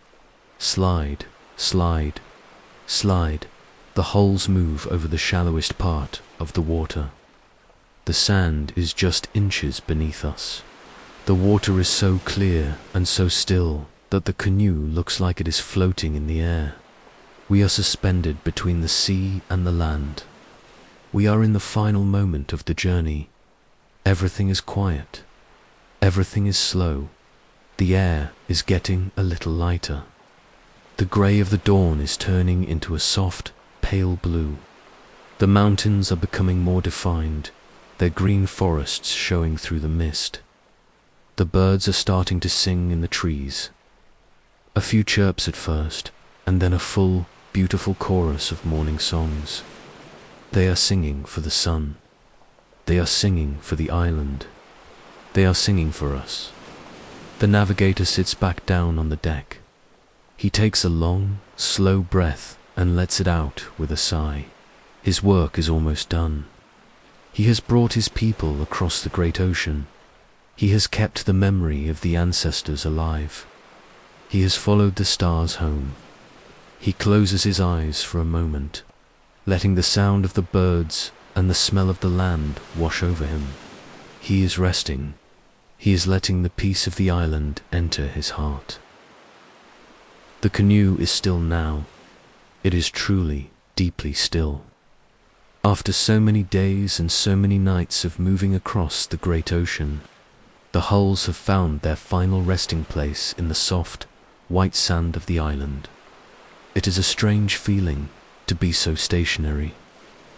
S1: Slide, slide, slide. The hulls move over the shallowest part of the water. The sand is just inches beneath us. The water is so clear and so still that the canoe looks like it is floating in the air. We are suspended between the sea and the land. We are in the final moment of the journey. Everything is quiet. Everything is slow. The air is getting a little lighter. The grey of the dawn is turning into a soft, pale blue. The mountains are becoming more defined, their green forests showing through the mist. The birds are starting to sing in the trees. A few chirps at first, and then a full, beautiful chorus of morning songs. They are singing for the sun. They are singing for the island. They are singing for us. The navigator sits back down on the deck. He takes a long, slow breath and lets it out with a sigh. His work is almost done. He has brought his people across the great ocean. He has kept the memory of the ancestors alive. He has followed the stars home. He closes his eyes for a moment, letting the sound of the birds and the smell of the land wash over him. He is resting. He is letting the peace of the island enter his heart. The canoe is still now. It is truly, deeply still. After so many days and so many nights of moving across the great ocean, the hulls have found their final resting place in the soft, white sand of the island. It is a strange feeling to be so stationary.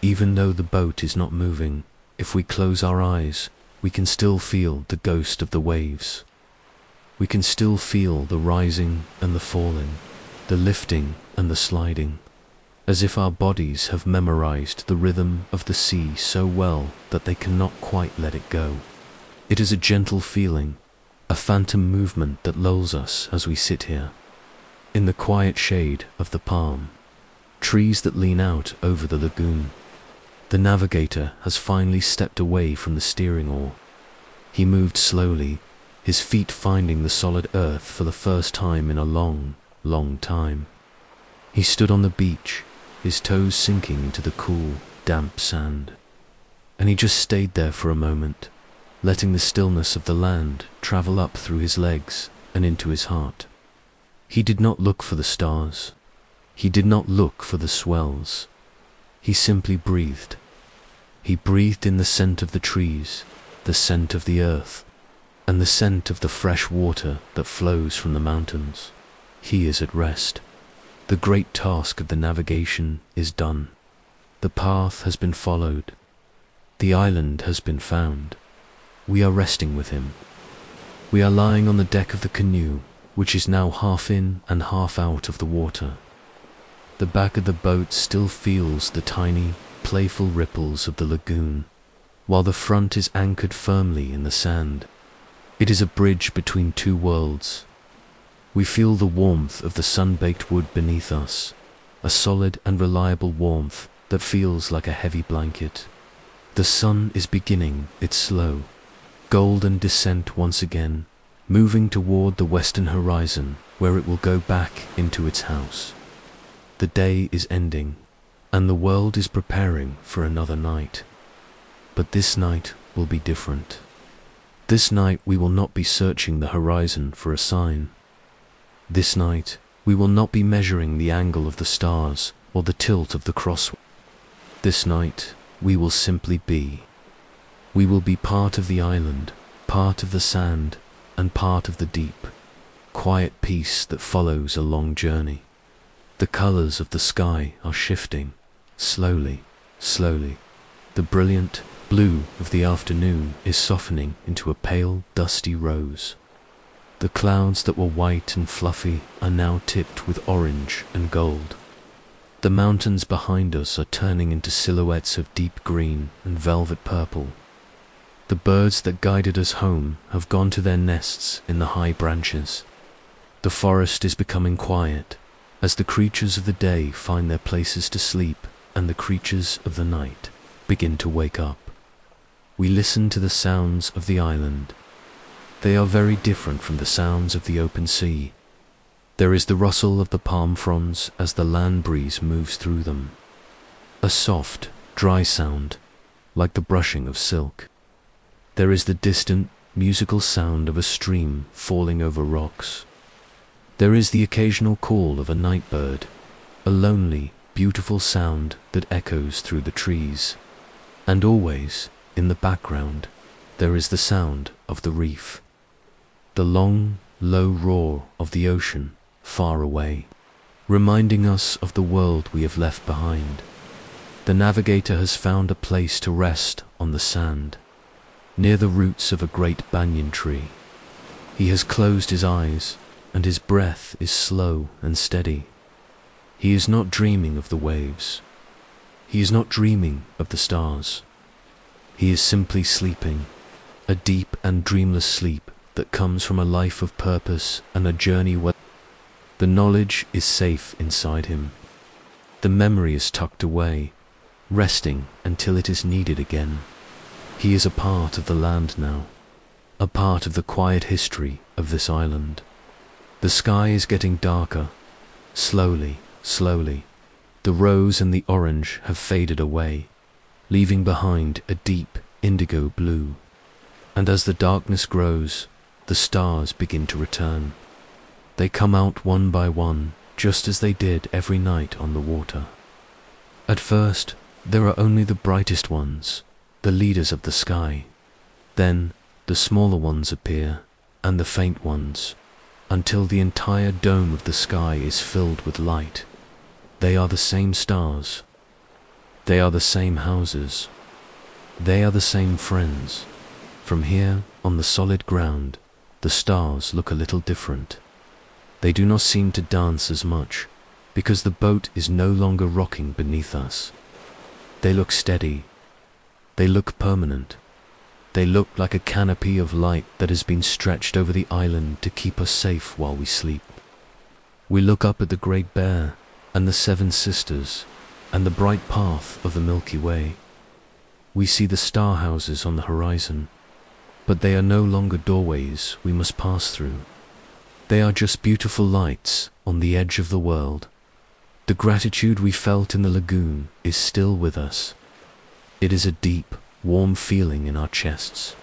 S1: Even though the boat is not moving, if we close our eyes, we can still feel the ghost of the waves. We can still feel the rising and the falling, the lifting and the sliding, as if our bodies have memorized the rhythm of the sea so well that they cannot quite let it go. It is a gentle feeling, a phantom movement that lulls us as we sit here, in the quiet shade of the palm trees that lean out over the lagoon. The navigator has finally stepped away from the steering oar. He moved slowly, his feet finding the solid earth for the first time in a long, long time. He stood on the beach, his toes sinking into the cool, damp sand. And he just stayed there for a moment, letting the stillness of the land travel up through his legs and into his heart. He did not look for the stars. He did not look for the swells. He simply breathed. He breathed in the scent of the trees, the scent of the earth, and the scent of the fresh water that flows from the mountains. He is at rest. The great task of the navigation is done. The path has been followed. The island has been found. We are resting with him. We are lying on the deck of the canoe, which is now half in and half out of the water. The back of the boat still feels the tiny, playful ripples of the lagoon, while the front is anchored firmly in the sand. It is a bridge between two worlds. We feel the warmth of the sun-baked wood beneath us, a solid and reliable warmth that feels like a heavy blanket. The sun is beginning its slow, golden descent once again, moving toward the western horizon where it will go back into its house. The day is ending, and the world is preparing for another night. But this night will be different. This night we will not be searching the horizon for a sign. This night we will not be measuring the angle of the stars or the tilt of the cross. This night we will simply be. We will be part of the island, part of the sand, and part of the deep, quiet peace that follows a long journey. The colors of the sky are shifting, slowly, slowly. The brilliant blue of the afternoon is softening into a pale, dusty rose. The clouds that were white and fluffy are now tipped with orange and gold. The mountains behind us are turning into silhouettes of deep green and velvet purple. The birds that guided us home have gone to their nests in the high branches. The forest is becoming quiet, as the creatures of the day find their places to sleep and the creatures of the night begin to wake up. We listen to the sounds of the island. They are very different from the sounds of the open sea. There is the rustle of the palm fronds as the land breeze moves through them. A soft, dry sound, like the brushing of silk. There is the distant, musical sound of a stream falling over rocks. There is the occasional call of a night bird, a lonely, beautiful sound that echoes through the trees. And always, in the background, there is the sound of the reef. The long, low roar of the ocean far away, reminding us of the world we have left behind. The navigator has found a place to rest on the sand, near the roots of a great banyan tree. He has closed his eyes, and his breath is slow and steady. He is not dreaming of the waves. He is not dreaming of the stars. He is simply sleeping, a deep and dreamless sleep that comes from a life of purpose and a journey where the knowledge is safe inside him. The memory is tucked away, resting until it is needed again. He is a part of the land now, a part of the quiet history of this island. The sky is getting darker, slowly, slowly. The rose and the orange have faded away, leaving behind a deep indigo blue. And as the darkness grows, the stars begin to return. They come out one by one, just as they did every night on the water. At first, there are only the brightest ones, the leaders of the sky. Then, the smaller ones appear, and the faint ones, until the entire dome of the sky is filled with light. They are the same stars. They are the same houses. They are the same friends. From here, on the solid ground, the stars look a little different. They do not seem to dance as much, because the boat is no longer rocking beneath us. They look steady. They look permanent. They look like a canopy of light that has been stretched over the island to keep us safe while we sleep. We look up at the Great Bear and the Seven Sisters and the bright path of the Milky Way. We see the star houses on the horizon, but they are no longer doorways we must pass through. They are just beautiful lights on the edge of the world. The gratitude we felt in the lagoon is still with us. It is a deep, warm feeling in our chests.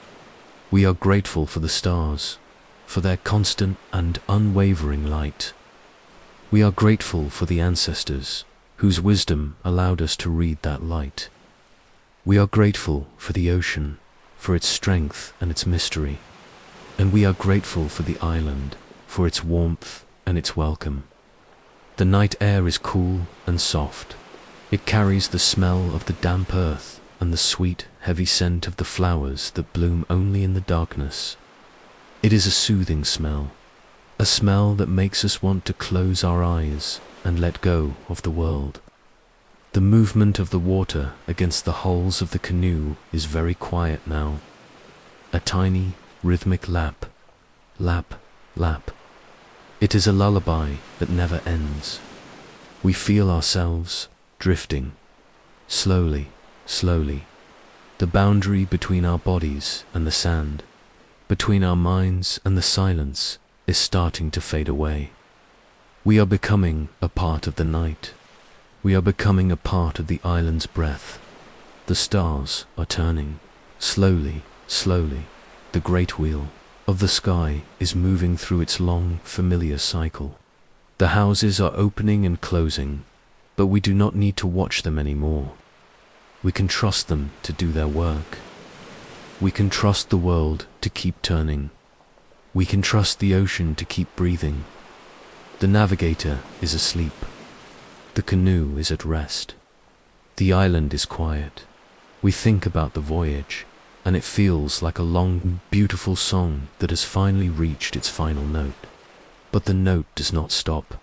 S1: We are grateful for the stars, for their constant and unwavering light. We are grateful for the ancestors, whose wisdom allowed us to read that light. We are grateful for the ocean, for its strength and its mystery. And we are grateful for the island, for its warmth and its welcome. The night air is cool and soft. It carries the smell of the damp earth and the sweet, heavy scent of the flowers that bloom only in the darkness. It is a soothing smell, a smell that makes us want to close our eyes and let go of the world. The movement of the water against the hulls of the canoe is very quiet now. A tiny, rhythmic lap, lap, lap. It is a lullaby that never ends. We feel ourselves drifting, slowly, slowly. The boundary between our bodies and the sand, between our minds and the silence, is starting to fade away. We are becoming a part of the night. We are becoming a part of the island's breath. The stars are turning, slowly, slowly. The great wheel of the sky is moving through its long, familiar cycle. The houses are opening and closing, but we do not need to watch them anymore. We can trust them to do their work. We can trust the world to keep turning. We can trust the ocean to keep breathing. The navigator is asleep. The canoe is at rest. The island is quiet. We think about the voyage, and it feels like a long, beautiful song that has finally reached its final note. But the note does not stop.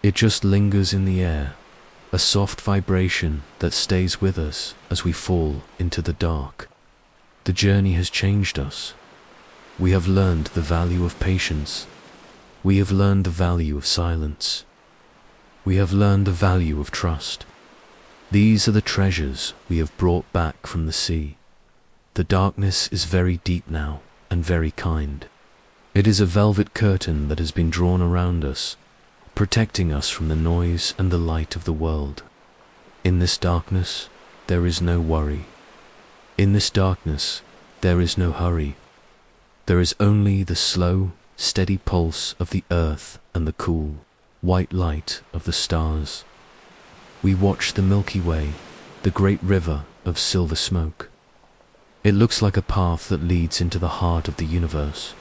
S1: It just lingers in the air, a soft vibration that stays with us as we fall into the dark. The journey has changed us. We have learned the value of patience. We have learned the value of silence. We have learned the value of trust. These are the treasures we have brought back from the sea. The darkness is very deep now and very kind. It is a velvet curtain that has been drawn around us, protecting us from the noise and the light of the world. In this darkness, there is no worry. In this darkness, there is no hurry. There is only the slow, steady pulse of the earth and the cool, white light of the stars. We watch the Milky Way, the great river of silver smoke. It looks like a path that leads into the heart of the universe.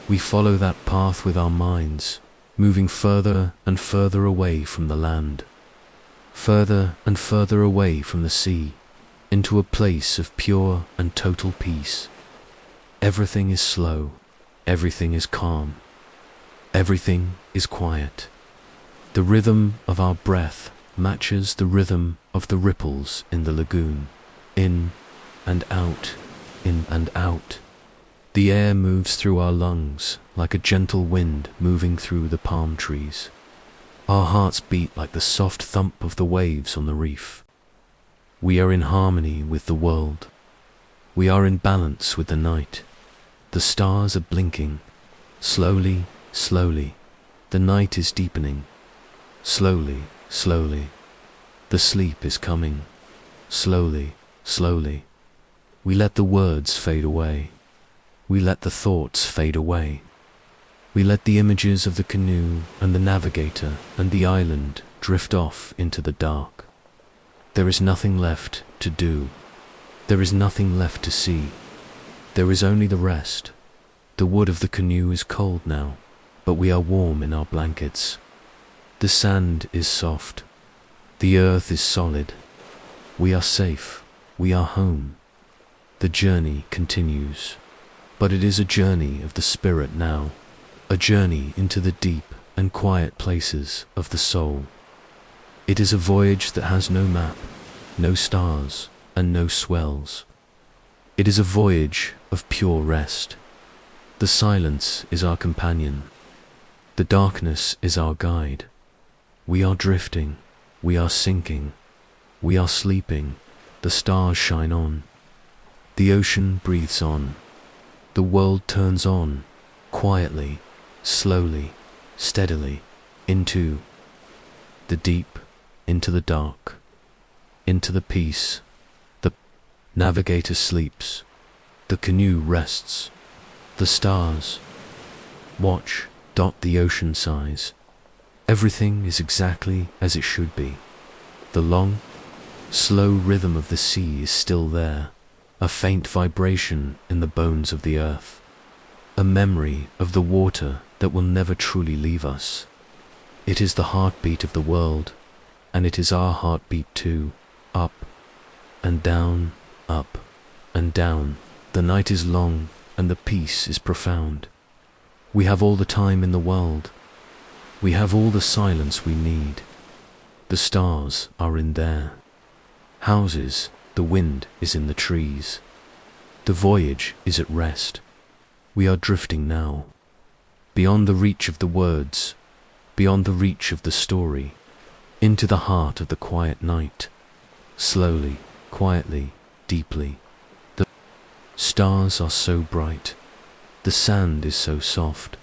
S1: We follow that path with our minds, moving further and further away from the land, further and further away from the sea, into a place of pure and total peace. Everything is slow, everything is calm, everything is quiet. The rhythm of our breath matches the rhythm of the ripples in the lagoon, in and out, in and out. The air moves through our lungs like a gentle wind moving through the palm trees. Our hearts beat like the soft thump of the waves on the reef. We are in harmony with the world. We are in balance with the night. The stars are blinking. Slowly, slowly. The night is deepening. Slowly, slowly. The sleep is coming. Slowly, slowly. We let the words fade away. We let the thoughts fade away. We let the images of the canoe and the navigator and the island drift off into the dark. There is nothing left to do. There is nothing left to see. There is only the rest. The wood of the canoe is cold now, but we are warm in our blankets. The sand is soft. The earth is solid. We are safe. We are home. The journey continues. But it is a journey of the spirit now, a journey into the deep and quiet places of the soul. It is a voyage that has no map, no stars, and no swells. It is a voyage of pure rest. The silence is our companion. The darkness is our guide. We are drifting. We are sinking. We are sleeping. The stars shine on. The ocean breathes on. The world turns on, quietly, slowly, steadily, into the deep, into the dark, into the peace. The navigator sleeps. The canoe rests. The stars watch, dot the ocean sighs. Everything is exactly as it should be. The long, slow rhythm of the sea is still there, a faint vibration in the bones of the earth, a memory of the water that will never truly leave us. It is the heartbeat of the world, and it is our heartbeat too, up and down, up and down. The night is long, and the peace is profound. We have all the time in the world. We have all the silence we need. The stars are in there. Houses, the wind is in the trees. The voyage is at rest. We are drifting now. Beyond the reach of the words, beyond the reach of the story, into the heart of the quiet night. Slowly, quietly, deeply. The stars are so bright. The sand is so soft.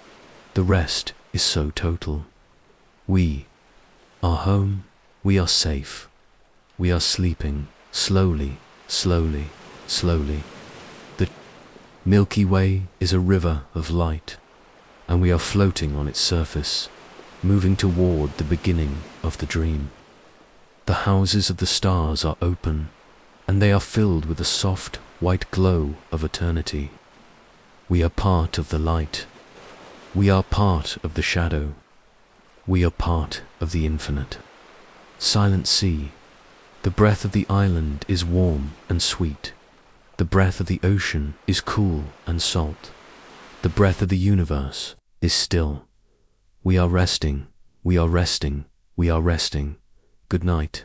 S1: The rest is so total. We are home. We are safe. We are sleeping. Slowly, slowly, slowly. The Milky Way is a river of light, and we are floating on its surface, moving toward the beginning of the dream. The houses of the stars are open, and they are filled with the soft, white glow of eternity. We are part of the light. We are part of the shadow. We are part of the infinite. Silent sea. The breath of the island is warm and sweet. The breath of the ocean is cool and salt. The breath of the universe is still. We are resting. We are resting. We are resting. Good night.